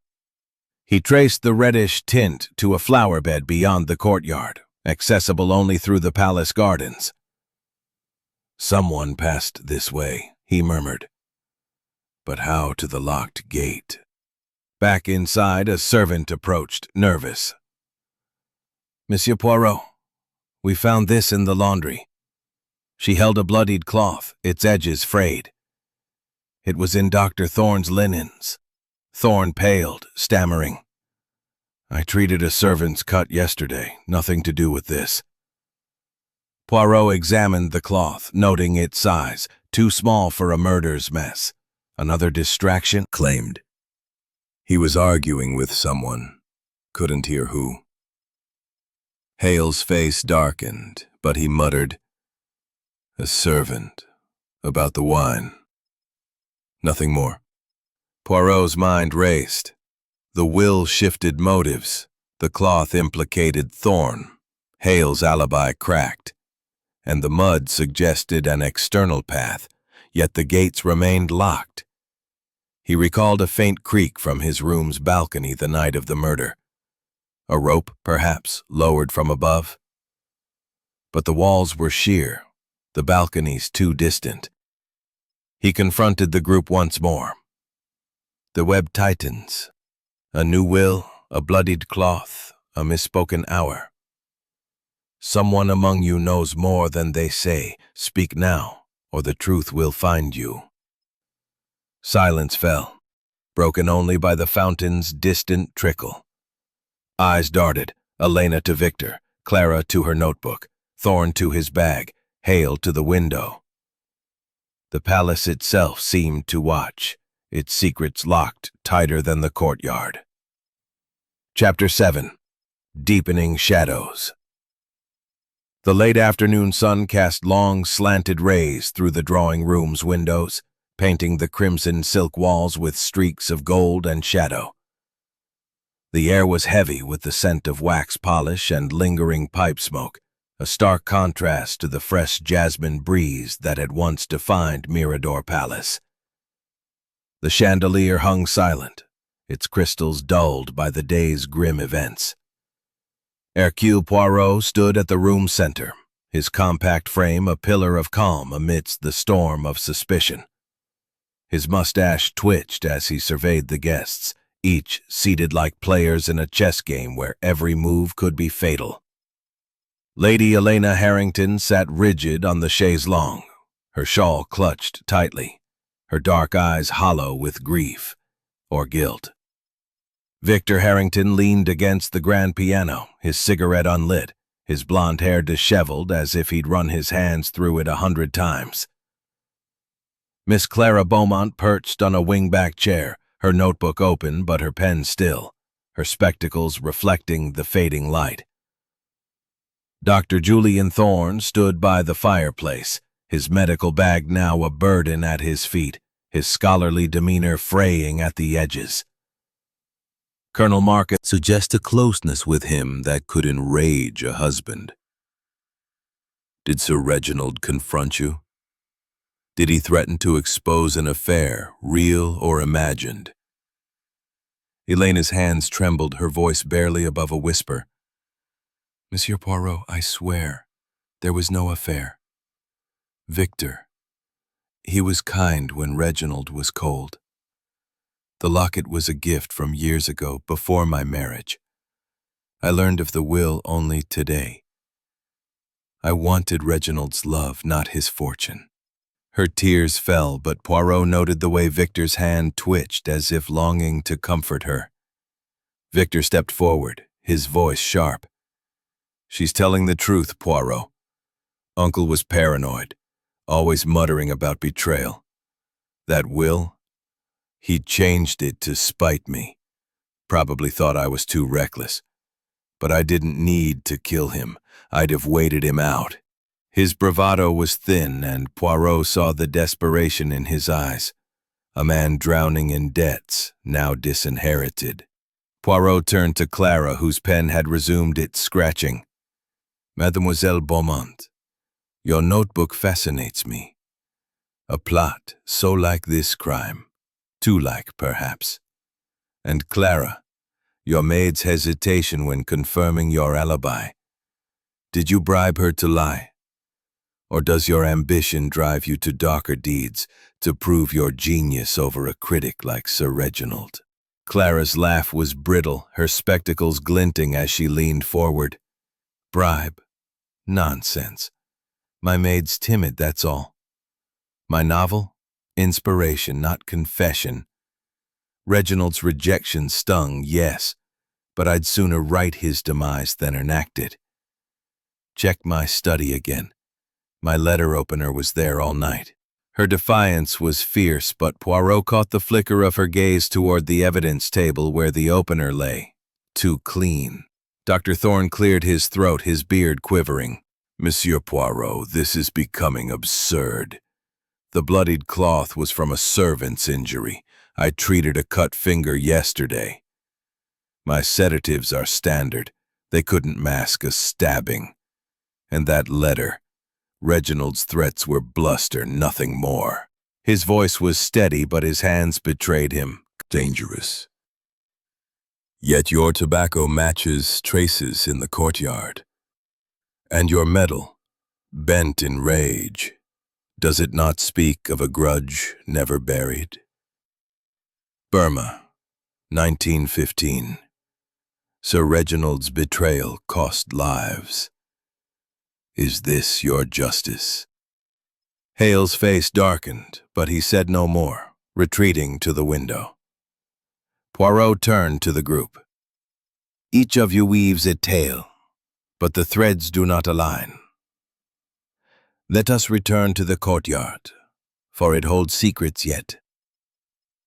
He traced the reddish tint to a flower bed beyond the courtyard, accessible only through the palace gardens. "Someone passed this way," he murmured. "But how to the locked gate?" Back inside, a servant approached, nervous. "Monsieur Poirot, we found this in the laundry." She held a bloodied cloth, its edges frayed. It was in Dr. Thorne's linens. Thorne paled, stammering. "I treated a servant's cut yesterday, nothing to do with this." Poirot examined the cloth, noting its size, too small for a murder's mess. Another distraction, claimed. He was arguing with someone. Couldn't hear who. Hale's face darkened, but he muttered, "A servant. About the wine." Nothing more. Poirot's mind raced. The will shifted motives. The cloth implicated Thorne. Hale's alibi cracked. And the mud suggested an external path, yet the gates remained locked. He recalled a faint creak from his room's balcony the night of the murder. A rope, perhaps, lowered from above. But the walls were sheer, the balconies too distant. He confronted the group once more. The web tightens. A new will, a bloodied cloth, a misspoken hour. "Someone among you knows more than they say. Speak now, or the truth will find you." Silence fell, broken only by the fountain's distant trickle. Eyes darted, Elena to Victor, Clara to her notebook, Thorne to his bag, Hale to the window. The palace itself seemed to watch, its secrets locked tighter than the courtyard. Chapter 7. Deepening Shadows. The late afternoon sun cast long, slanted rays through the drawing room's windows, painting the crimson silk walls with streaks of gold and shadow. The air was heavy with the scent of wax polish and lingering pipe smoke, a stark contrast to the fresh jasmine breeze that had once defined Mirador Palace. The chandelier hung silent, its crystals dulled by the day's grim events. Hercule Poirot stood at the room's center, his compact frame a pillar of calm amidst the storm of suspicion. His mustache twitched as he surveyed the guests, each seated like players in a chess game where every move could be fatal. Lady Elena Harrington sat rigid on the chaise longue, her shawl clutched tightly, her dark eyes hollow with grief or guilt. Victor Harrington leaned against the grand piano, his cigarette unlit, his blonde hair disheveled as if he'd run his hands through it 100 times. Miss Clara Beaumont perched on a wing-back chair, her notebook open but her pen still, her spectacles reflecting the fading light. Dr. Julian Thorne stood by the fireplace, his medical bag now a burden at his feet, his scholarly demeanor fraying at the edges. Colonel Marcus suggests a closeness with him that could enrage a husband. Did Sir Reginald confront you? Did he threaten to expose an affair, real or imagined? Elena's hands trembled, her voice barely above a whisper. Monsieur Poirot, I swear, there was no affair. Victor, he was kind when Reginald was cold. The locket was a gift from years ago, before my marriage. I learned of the will only today. I wanted Reginald's love, not his fortune. Her tears fell, but Poirot noted the way Victor's hand twitched as if longing to comfort her. Victor stepped forward, his voice sharp. She's telling the truth, Poirot. Uncle was paranoid, always muttering about betrayal. That will? He changed it to spite me. Probably thought I was too reckless. But I didn't need to kill him. I'd have waited him out. His bravado was thin, and Poirot saw the desperation in his eyes. A man drowning in debts, now disinherited. Poirot turned to Clara, whose pen had resumed its scratching. Mademoiselle Beaumont, your notebook fascinates me. A plot so like this crime, too like, perhaps. And Clara, your maid's hesitation when confirming your alibi. Did you bribe her to lie? Or does your ambition drive you to darker deeds to prove your genius over a critic like Sir Reginald? Clara's laugh was brittle, her spectacles glinting as she leaned forward. Bribe? Nonsense. My maid's timid, that's all. My novel? Inspiration, not confession. Reginald's rejection stung, yes, but I'd sooner write his demise than enact it. Check my study again. My letter opener was there all night. Her defiance was fierce, but Poirot caught the flicker of her gaze toward the evidence table where the opener lay. Too clean. Dr. Thorne cleared his throat, his beard quivering. Monsieur Poirot, this is becoming absurd. The bloodied cloth was from a servant's injury. I treated a cut finger yesterday. My sedatives are standard. They couldn't mask a stabbing. And that letter, Reginald's threats were bluster, nothing more. His voice was steady, but his hands betrayed him. Dangerous. Yet your tobacco matches traces in the courtyard. And your medal, bent in rage, does it not speak of a grudge never buried? Burma, 1915. Sir Reginald's betrayal cost lives. Is this your justice? Hale's face darkened, but he said no more, retreating to the window. Poirot turned to the group. Each of you weaves a tale, but the threads do not align. Let us return to the courtyard, for it holds secrets yet.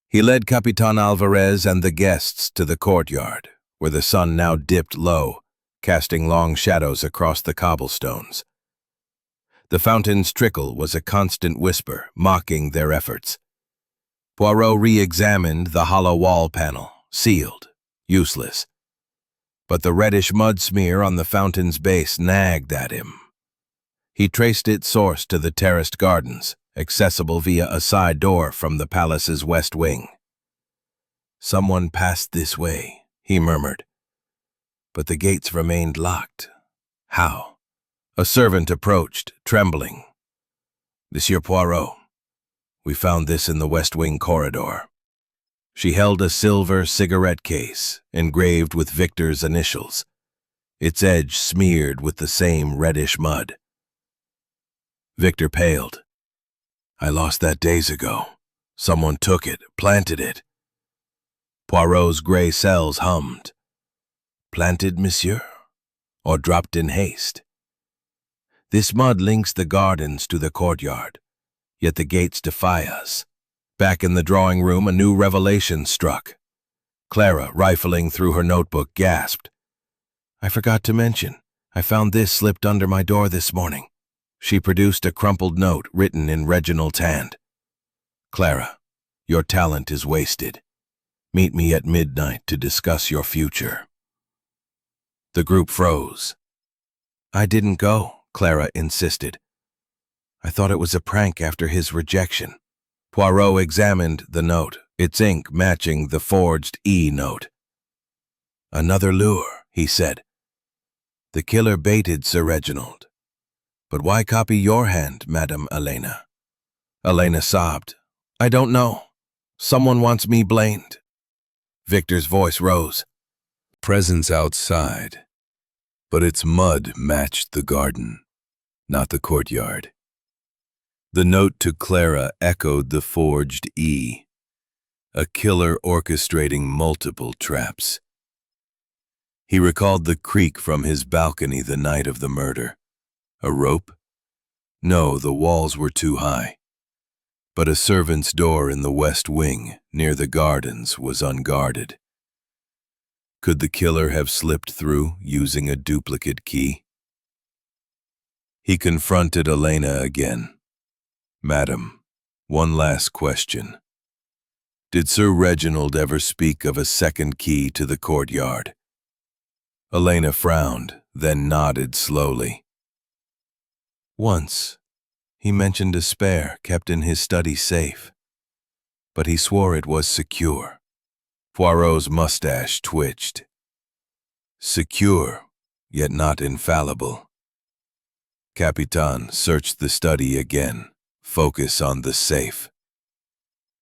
He led Capitan Alvarez and the guests to the courtyard, where the sun now dipped low, casting long shadows across the cobblestones. The fountain's trickle was a constant whisper, mocking their efforts. Poirot re-examined the hollow wall panel, sealed, useless. But the reddish mud smear on the fountain's base nagged at him. He traced its source to the terraced gardens, accessible via a side door from the palace's west wing. Someone passed this way, he murmured. But the gates remained locked. How? A servant approached, trembling. Monsieur Poirot, we found this in the West Wing corridor. She held a silver cigarette case, engraved with Victor's initials, its edge smeared with the same reddish mud. Victor paled. I lost that days ago. Someone took it, planted it. Poirot's grey cells hummed. Planted, monsieur, or dropped in haste? This mud links the gardens to the courtyard, yet the gates defy us. Back in the drawing room, a new revelation struck. Clara, rifling through her notebook, gasped. I forgot to mention, I found this slipped under my door this morning. She produced a crumpled note written in Reginald's hand. Clara, your talent is wasted. Meet me at midnight to discuss your future. The group froze. I didn't go, Clara insisted. I thought it was a prank after his rejection. Poirot examined the note, its ink matching the forged E note. Another lure, he said. The killer baited Sir Reginald. But why copy your hand, Madame Elena? Elena sobbed. I don't know. Someone wants me blamed. Victor's voice rose. Presence outside. But its mud matched the garden, not the courtyard. The note to Clara echoed the forged E, a killer orchestrating multiple traps. He recalled the creak from his balcony the night of the murder. A rope? No, the walls were too high. But a servant's door in the west wing, near the gardens, was unguarded. Could the killer have slipped through using a duplicate key? He confronted Elena again. Madam, one last question. Did Sir Reginald ever speak of a second key to the courtyard? Elena frowned, then nodded slowly. Once, he mentioned a spare kept in his study safe, but he swore it was secure. Poirot's mustache twitched. Secure, yet not infallible. Capitan searched the study again, focus on the safe.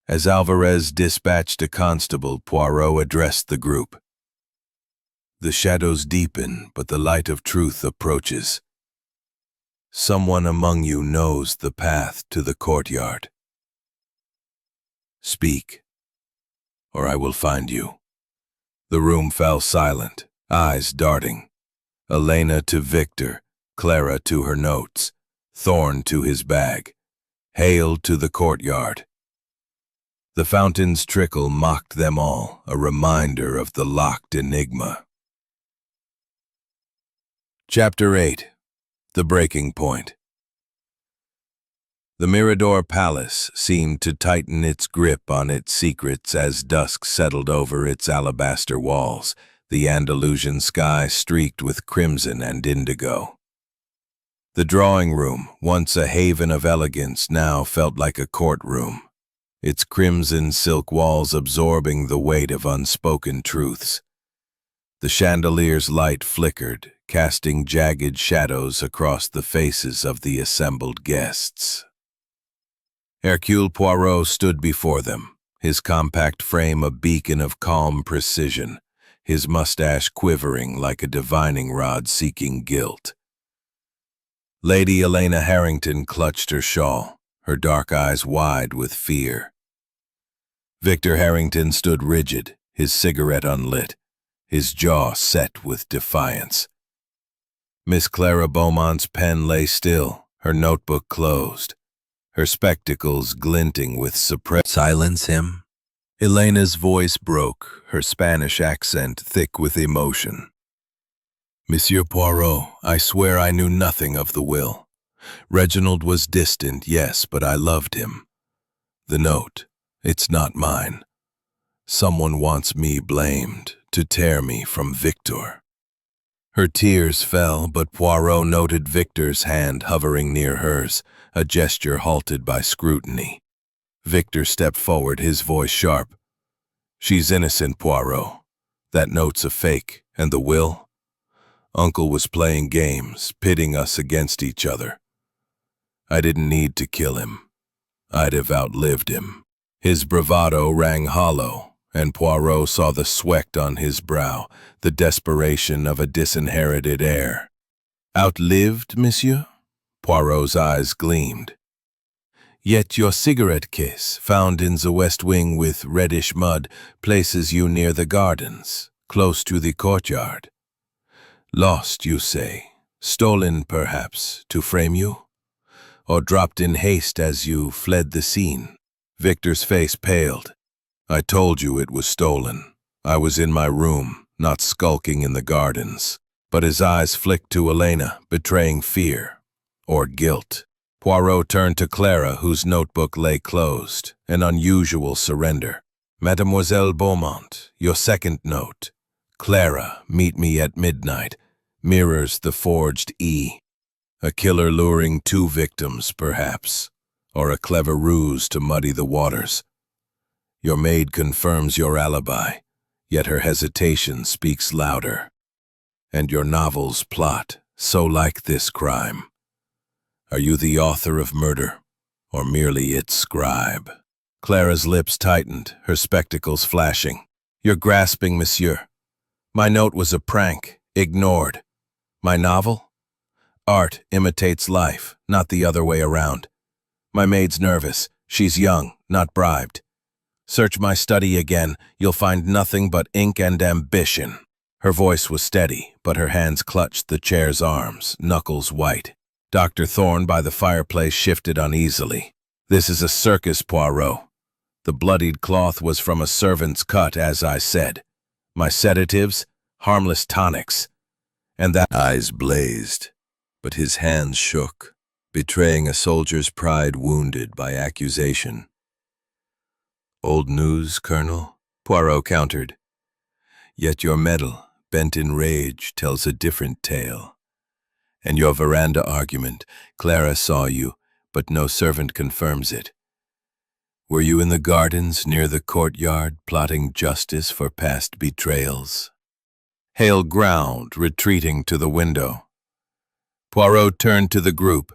As Alvarez dispatched a constable, Poirot addressed the group. The shadows deepen, but the light of truth approaches. Someone among you knows the path to the courtyard. Speak, or I will find you. The room fell silent, eyes darting. Elena to Victor, Clara to her notes, Thorne to his bag, Hale to the courtyard. The fountain's trickle mocked them all, a reminder of the locked enigma. Chapter 8. The Breaking Point. The Mirador Palace seemed to tighten its grip on its secrets as dusk settled over its alabaster walls, the Andalusian sky streaked with crimson and indigo. The drawing room, once a haven of elegance, now felt like a courtroom, its crimson silk walls absorbing the weight of unspoken truths. The chandelier's light flickered, casting jagged shadows across the faces of the assembled guests. Hercule Poirot stood before them, his compact frame a beacon of calm precision, his mustache quivering like a divining rod seeking guilt. Lady Elena Harrington clutched her shawl, her dark eyes wide with fear. Victor Harrington stood rigid, his cigarette unlit, his jaw set with defiance. Miss Clara Beaumont's pen lay still, her notebook closed, her spectacles glinting with suppressed. Silence him? Elena's voice broke, her Spanish accent thick with emotion. Monsieur Poirot, I swear I knew nothing of the will. Reginald was distant, yes, but I loved him. The note, it's not mine. Someone wants me blamed, to tear me from Victor. Her tears fell, but Poirot noted Victor's hand hovering near hers, a gesture halted by scrutiny. Victor stepped forward, his voice sharp. She's innocent, Poirot. That note's a fake, and the will? Uncle was playing games, pitting us against each other. I didn't need to kill him. I'd have outlived him. His bravado rang hollow, and Poirot saw the sweat on his brow, the desperation of a disinherited heir. Outlived, monsieur? Poirot's eyes gleamed. Yet your cigarette case, found in the west wing with reddish mud, places you near the gardens, close to the courtyard. Lost, you say. Stolen, perhaps, to frame you? Or dropped in haste as you fled the scene? Victor's face paled. I told you it was stolen. I was in my room, not skulking in the gardens. But his eyes flicked to Elena, betraying fear. Or guilt. Poirot turned to Clara, whose notebook lay closed, an unusual surrender. Mademoiselle Beaumont, your second note. Clara, meet me at midnight, mirrors the forged E. A killer luring 2 victims, perhaps, or a clever ruse to muddy the waters. Your maid confirms your alibi, yet her hesitation speaks louder. And your novel's plot, so like this crime. Are you the author of murder, or merely its scribe? Clara's lips tightened, her spectacles flashing. You're grasping, monsieur. My note was a prank, ignored. My novel? Art imitates life, not the other way around. My maid's nervous. She's young, not bribed. Search my study again, you'll find nothing but ink and ambition. Her voice was steady, but her hands clutched the chair's arms, knuckles white. Dr. Thorne by the fireplace shifted uneasily. This is a circus, Poirot. The bloodied cloth was from a servant's cut, as I said. My sedatives, harmless tonics. And that eyes blazed, but his hands shook, betraying a soldier's pride wounded by accusation. Old news, Colonel? Poirot countered. Yet your medal, bent in rage, tells a different tale. And your veranda argument, Clara saw you, but no servant confirms it. Were you in the gardens near the courtyard, plotting justice for past betrayals? Hale ground, retreating to the window. Poirot turned to the group.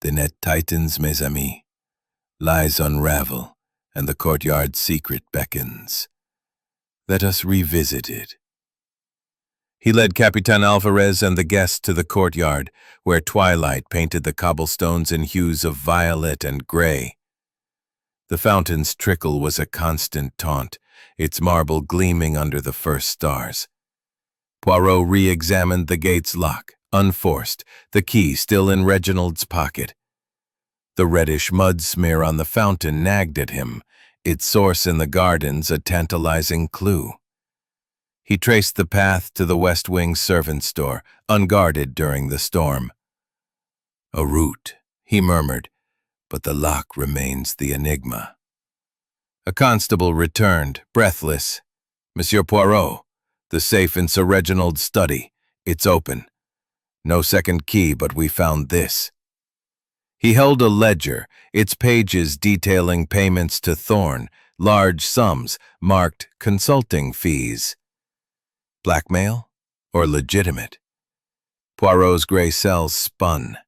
The net tightens, mes amis. Lies unravel, and the courtyard's secret beckons. Let us revisit it. He led Capitan Alvarez and the guests to the courtyard, where twilight painted the cobblestones in hues of violet and gray. The fountain's trickle was a constant taunt, its marble gleaming under the first stars. Poirot re-examined the gate's lock, unforced, the key still in Reginald's pocket. The reddish mud smear on the fountain nagged at him, its source in the gardens a tantalizing clue. He traced the path to the West Wing servants' store, unguarded during the storm. A route, he murmured, but the lock remains the enigma. A constable returned, breathless. Monsieur Poirot, the safe in Sir Reginald's study. It's open. No second key, but we found this. He held a ledger, its pages detailing payments to Thorne, large sums, marked consulting fees. Blackmail or legitimate? Poirot's gray cells spun.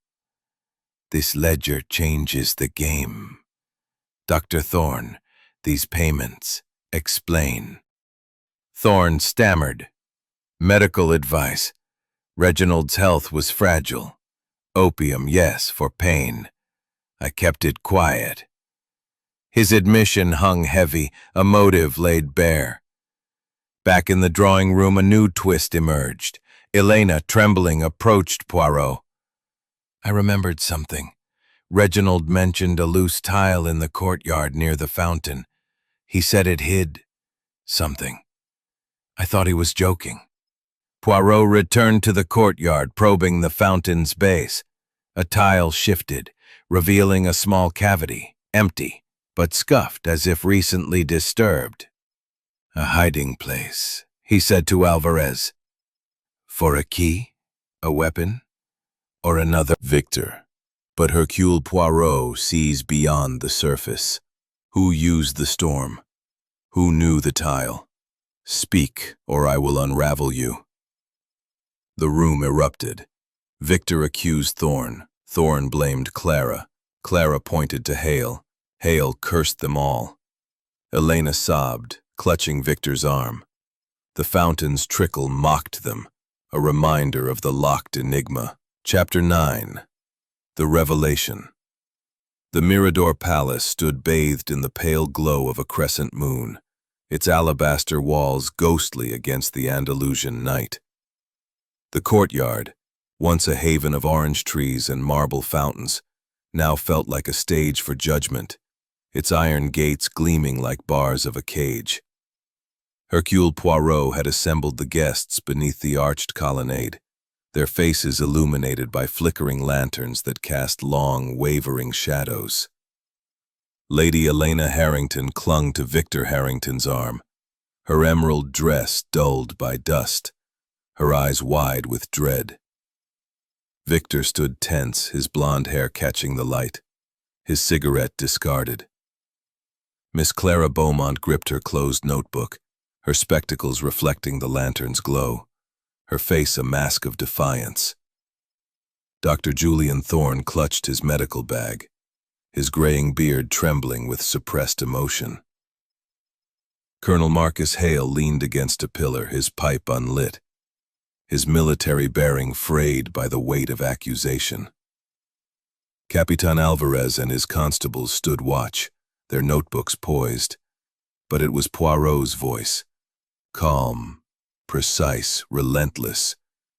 This ledger changes the game. Dr. Thorne, these payments, explain. Thorne stammered. Medical advice. Reginald's health was fragile. Opium, yes, for pain. I kept it quiet. His admission hung heavy, a motive laid bare. Back in the drawing room, a new twist emerged. Elena, trembling, approached Poirot. I remembered something. Reginald mentioned a loose tile in the courtyard near the fountain. He said it hid something. I thought he was joking. Poirot returned to the courtyard, probing the fountain's base. A tile shifted, revealing a small cavity, empty, but scuffed as if recently disturbed. A hiding place, he said to Alvarez. For a key, a weapon, or another victor. But Hercule Poirot sees beyond the surface. Who used the storm? Who knew the tile? Speak, or I will unravel you. The room erupted. Victor accused Thorne. Thorne blamed Clara. Clara pointed to Hale. Hale cursed them all. Elena sobbed, clutching Victor's arm. The fountain's trickle mocked them, a reminder of the locked enigma. Chapter 9. The Revelation. The Mirador Palace stood bathed in the pale glow of a crescent moon, its alabaster walls ghostly against the Andalusian night. The courtyard, once a haven of orange trees and marble fountains, now felt like a stage for judgment, its iron gates gleaming like bars of a cage. Hercule Poirot had assembled the guests beneath the arched colonnade, their faces illuminated by flickering lanterns that cast long, wavering shadows. Lady Elena Harrington clung to Victor Harrington's arm, her emerald dress dulled by dust, her eyes wide with dread. Victor stood tense, his blonde hair catching the light, his cigarette discarded. Miss Clara Beaumont gripped her closed notebook, her spectacles reflecting the lantern's glow, her face a mask of defiance. Dr. Julian Thorne clutched his medical bag, his graying beard trembling with suppressed emotion. Colonel Marcus Hale leaned against a pillar, his pipe unlit, his military bearing frayed by the weight of accusation. Capitan Alvarez and his constables stood watch, their notebooks poised, but it was Poirot's voice, calm, precise, relentless,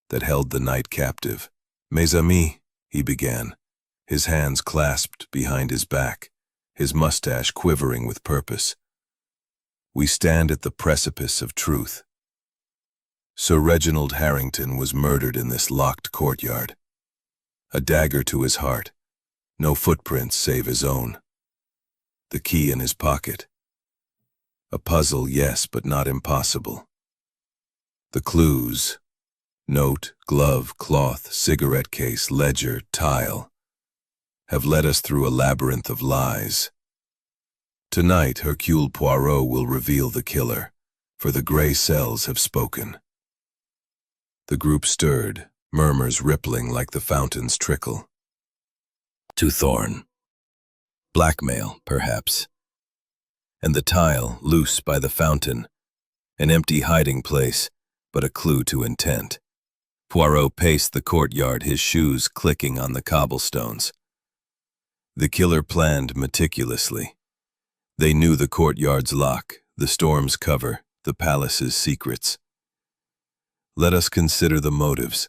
that held the night captive. "Mes amis," he began, his hands clasped behind his back, his mustache quivering with purpose. "We stand at the precipice of truth. Sir Reginald Harrington was murdered in this locked courtyard. A dagger to his heart, no footprints save his own. The key in his pocket. A puzzle, yes, but not impossible. The clues, note, glove, cloth, cigarette case, ledger, tile, have led us through a labyrinth of lies. Tonight, Hercule Poirot will reveal the killer, for the gray cells have spoken." The group stirred, murmurs rippling like the fountain's trickle. To Thorne. Blackmail, perhaps. And the tile, loose by the fountain, an empty hiding place, but a clue to intent. Poirot paced the courtyard, his shoes clicking on the cobblestones. The killer planned meticulously. They knew the courtyard's lock, the storm's cover, the palace's secrets. Let us consider the motives.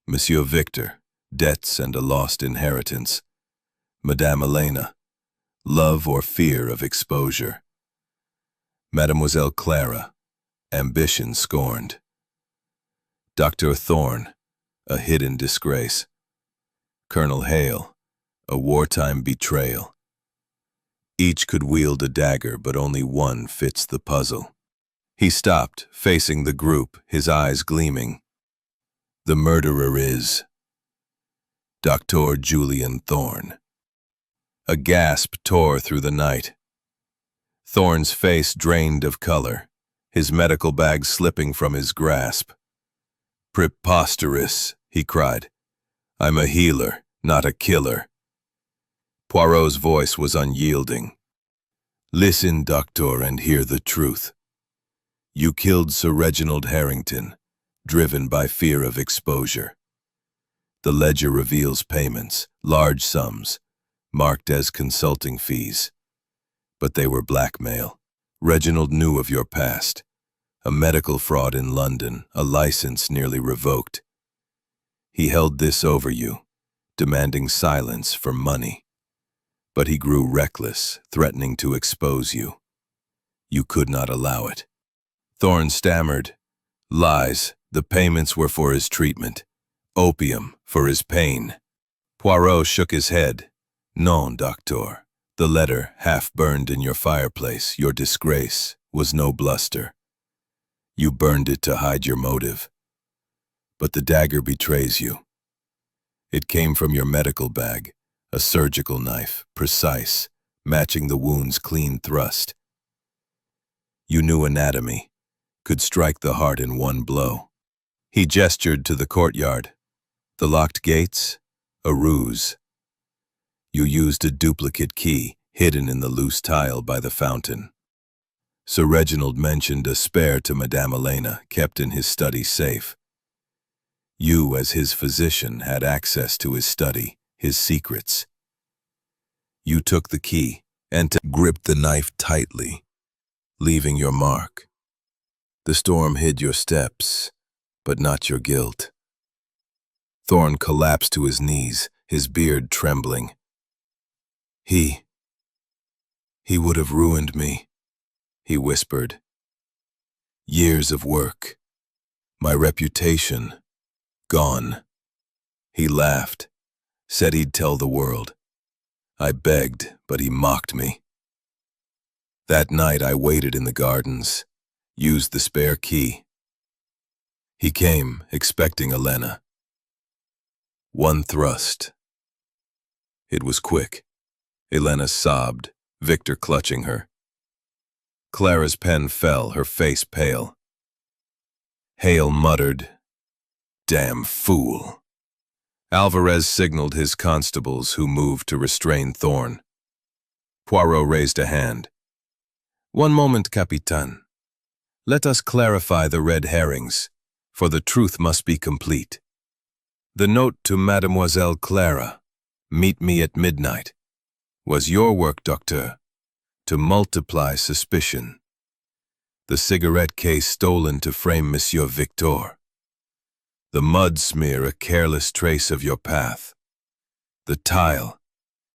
Monsieur Victor, debts and a lost inheritance. Madame Elena, love or fear of exposure. Mademoiselle Clara, ambition scorned. Dr. Thorne, a hidden disgrace. Colonel Hale, a wartime betrayal. Each could wield a dagger, but only one fits the puzzle. He stopped, facing the group, his eyes gleaming. The murderer is Dr. Julian Thorne. A gasp tore through the night. Thorne's face drained of color, his medical bag slipping from his grasp. "Preposterous," he cried. "I'm a healer, not a killer." Poirot's voice was unyielding. "Listen, doctor, and hear the truth. You killed Sir Reginald Harrington, driven by fear of exposure. The ledger reveals payments, large sums, marked as consulting fees. But they were blackmail. Reginald knew of your past. A medical fraud in London, a license nearly revoked. He held this over you, demanding silence for money. But he grew reckless, threatening to expose you. You could not allow it." Thorne stammered. "Lies. The payments were for his treatment. Opium for his pain." Poirot shook his head. "Non, doctor. The letter, half burned in your fireplace, your disgrace, was no bluster. You burned it to hide your motive. But the dagger betrays you. It came from your medical bag, a surgical knife, precise, matching the wound's clean thrust. You knew anatomy, could strike the heart in one blow." He gestured to the courtyard. "The locked gates? A ruse. You used a duplicate key hidden in the loose tile by the fountain. Sir Reginald mentioned a spare to Madame Elena, kept in his study safe. You, as his physician, had access to his study, his secrets. You took the key and gripped the knife tightly, leaving your mark. The storm hid your steps, but not your guilt. Thorn collapsed to his knees, his beard trembling. He would have ruined me, he whispered. Years of work, my reputation, gone. He laughed, said he'd tell the world. I begged, but he mocked me. That night I waited in the gardens, used the spare key. He came, expecting Elena. One thrust. It was quick. Elena sobbed, Victor clutching her. Clara's pen fell, her face pale. Hale muttered, "Damn fool." Alvarez signaled his constables, who moved to restrain Thorn. Poirot raised a hand. "One moment, Capitan. Let us clarify the red herrings, for the truth must be complete. The note to Mademoiselle Clara, 'Meet me at midnight,' was your work, Docteur, to multiply suspicion. The cigarette case stolen to frame Monsieur Victor. The mud smear a careless trace of your path. The tile,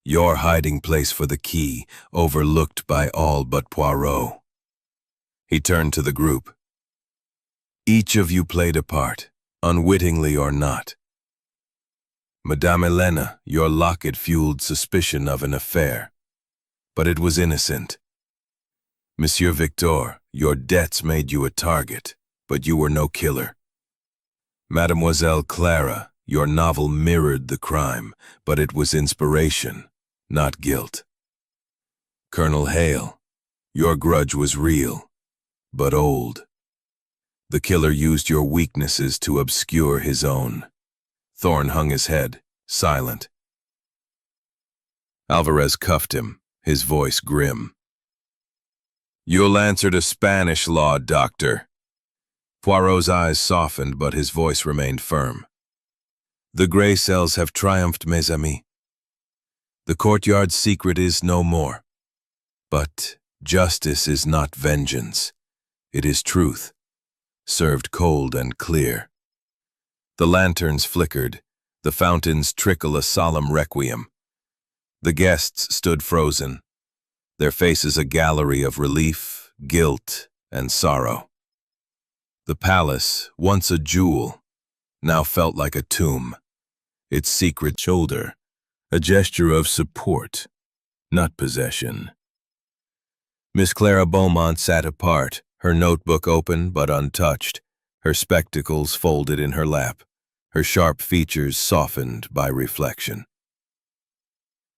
your hiding place for the key, overlooked by all but Poirot." He turned to the group. "Each of you played a part, unwittingly or not. Madame Elena, your locket fueled suspicion of an affair, but it was innocent. Monsieur Victor, your debts made you a target, but you were no killer. Mademoiselle Clara, your novel mirrored the crime, but it was inspiration, not guilt. Colonel Hale, your grudge was real, but old. The killer used your weaknesses to obscure his own." Thorn hung his head, silent. Alvarez cuffed him, his voice grim. "You'll answer to Spanish law, Doctor." Poirot's eyes softened, but his voice remained firm. "The gray cells have triumphed, mes amis. The courtyard's secret is no more. But justice is not vengeance. It is truth, served cold and clear." The lanterns flickered, the fountains trickle a solemn requiem. The guests stood frozen, their faces a gallery of relief, guilt, and sorrow. The palace, once a jewel, now felt like a tomb, its secret shoulder, a gesture of support, not possession. Miss Clara Beaumont sat apart, her notebook open but untouched, her spectacles folded in her lap, her sharp features softened by reflection.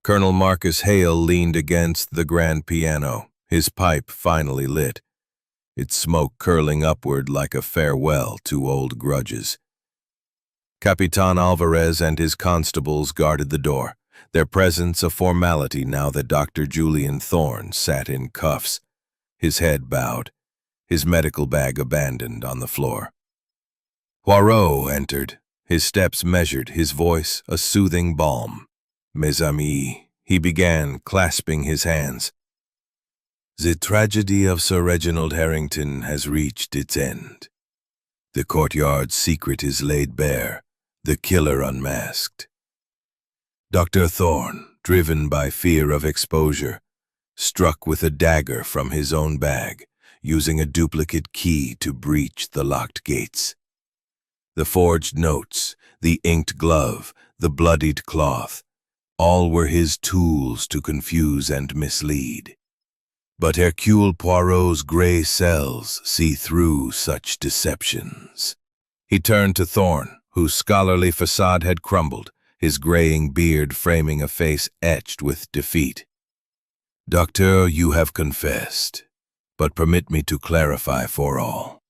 Colonel Marcus Hale leaned against the grand piano, his pipe finally lit, its smoke curling upward like a farewell to old grudges. Capitan Alvarez and his constables guarded the door, their presence a formality now that Dr. Julian Thorn sat in cuffs, his head bowed, his medical bag abandoned on the floor. Poirot entered, his steps measured, his voice a soothing balm. "Mes amis," he began, clasping his hands. "The tragedy of Sir Reginald Harrington has reached its end. The courtyard's secret is laid bare, the killer unmasked. Dr. Thorn, driven by fear of exposure, struck with a dagger from his own bag, using a duplicate key to breach the locked gates. The forged notes, the inked glove, the bloodied cloth, all were his tools to confuse and mislead. But Hercule Poirot's gray cells see through such deceptions." He turned to Thorn, whose scholarly facade had crumbled, his graying beard framing a face etched with defeat. "Doctor, you have confessed, but permit me to clarify for all.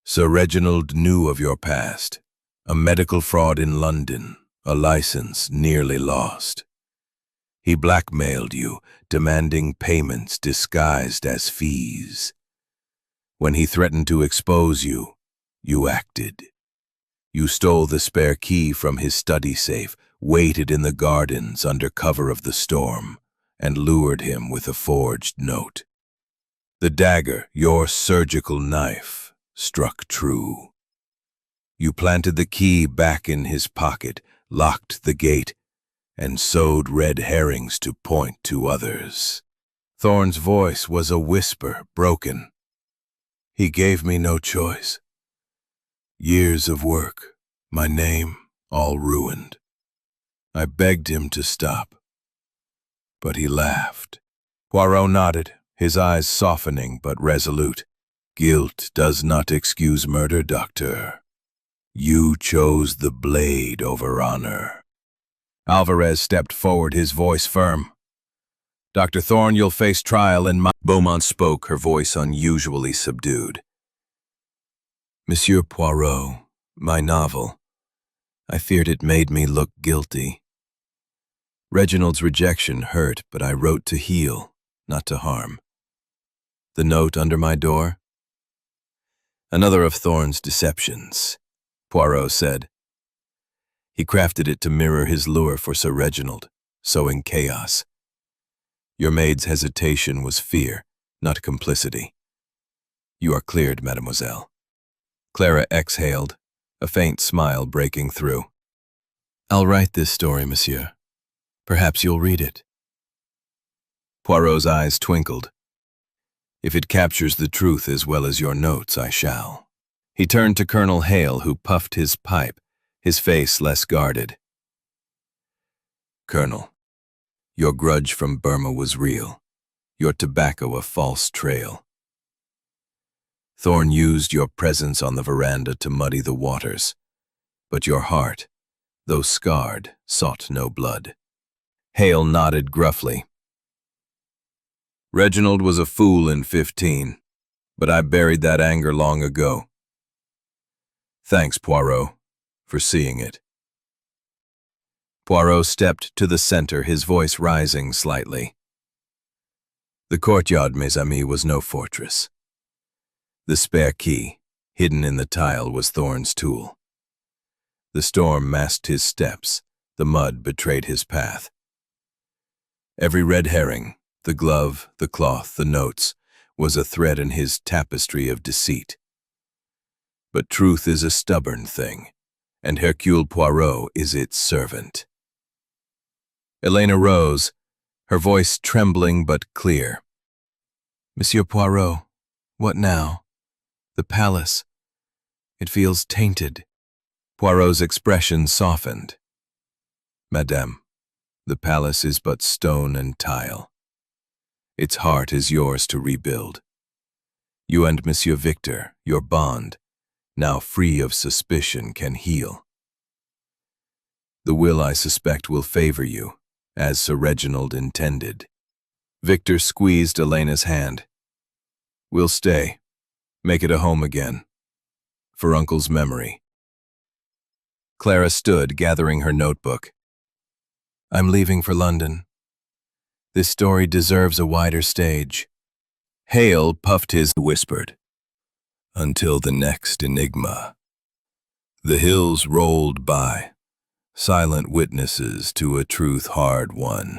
Sir Reginald knew of your past, a medical fraud in London, a license nearly lost. He blackmailed you, demanding payments disguised as fees. When he threatened to expose you, you acted. You stole the spare key from his study safe, waited in the gardens under cover of the storm, and lured him with a forged note. The dagger, your surgical knife, struck true. You planted the key back in his pocket, locked the gate, and sowed red herrings to point to others. Thorne's voice was a whisper, broken. He gave me no choice. Years of work, my name all ruined. I begged him to stop, but he laughed. Poirot nodded, his eyes softening but resolute. Guilt does not excuse murder, Doctor. You chose the blade over honor. Alvarez stepped forward, his voice firm. Dr. Thorne, you'll face trial in my— Beaumont spoke, her voice unusually subdued. Monsieur Poirot, my novel. I feared it made me look guilty. Reginald's rejection hurt, but I wrote to heal, not to harm. The note under my door? Another of Thorne's deceptions, Poirot said. He crafted it to mirror his lure for Sir Reginald, sowing chaos. Your maid's hesitation was fear, not complicity. You are cleared, mademoiselle. Clara exhaled, a faint smile breaking through. I'll write this story, monsieur. Perhaps you'll read it. Poirot's eyes twinkled. If it captures the truth as well as your notes, I shall. He turned to Colonel Hale, who puffed his pipe, his face less guarded. Colonel, your grudge from Burma was real, your tobacco a false trail. Thorne used your presence on the veranda to muddy the waters, but your heart, though scarred, sought no blood. Hale nodded gruffly. Reginald was a fool in 15, but I buried that anger long ago. Thanks, Poirot, for seeing it. Poirot stepped to the center, his voice rising slightly. The courtyard, mes amis, was no fortress. The spare key, hidden in the tile, was Thorne's tool. The storm masked his steps, the mud betrayed his path. Every red herring, the glove, the cloth, the notes, was a thread in his tapestry of deceit. But truth is a stubborn thing, and Hercule Poirot is its servant. Elena rose, her voice trembling but clear. Monsieur Poirot, what now? The palace. It feels tainted. Poirot's expression softened. Madame, the palace is but stone and tile. Its heart is yours to rebuild. You and Monsieur Victor, your bond, now free of suspicion, can heal. The will, I suspect, will favor you, as Sir Reginald intended. Victor squeezed Elena's hand. We'll stay. Make it a home again. For Uncle's memory. Clara stood, gathering her notebook. I'm leaving for London. This story deserves a wider stage. Hale puffed his whispered. Until the next enigma. The hills rolled by, silent witnesses to a truth hard won.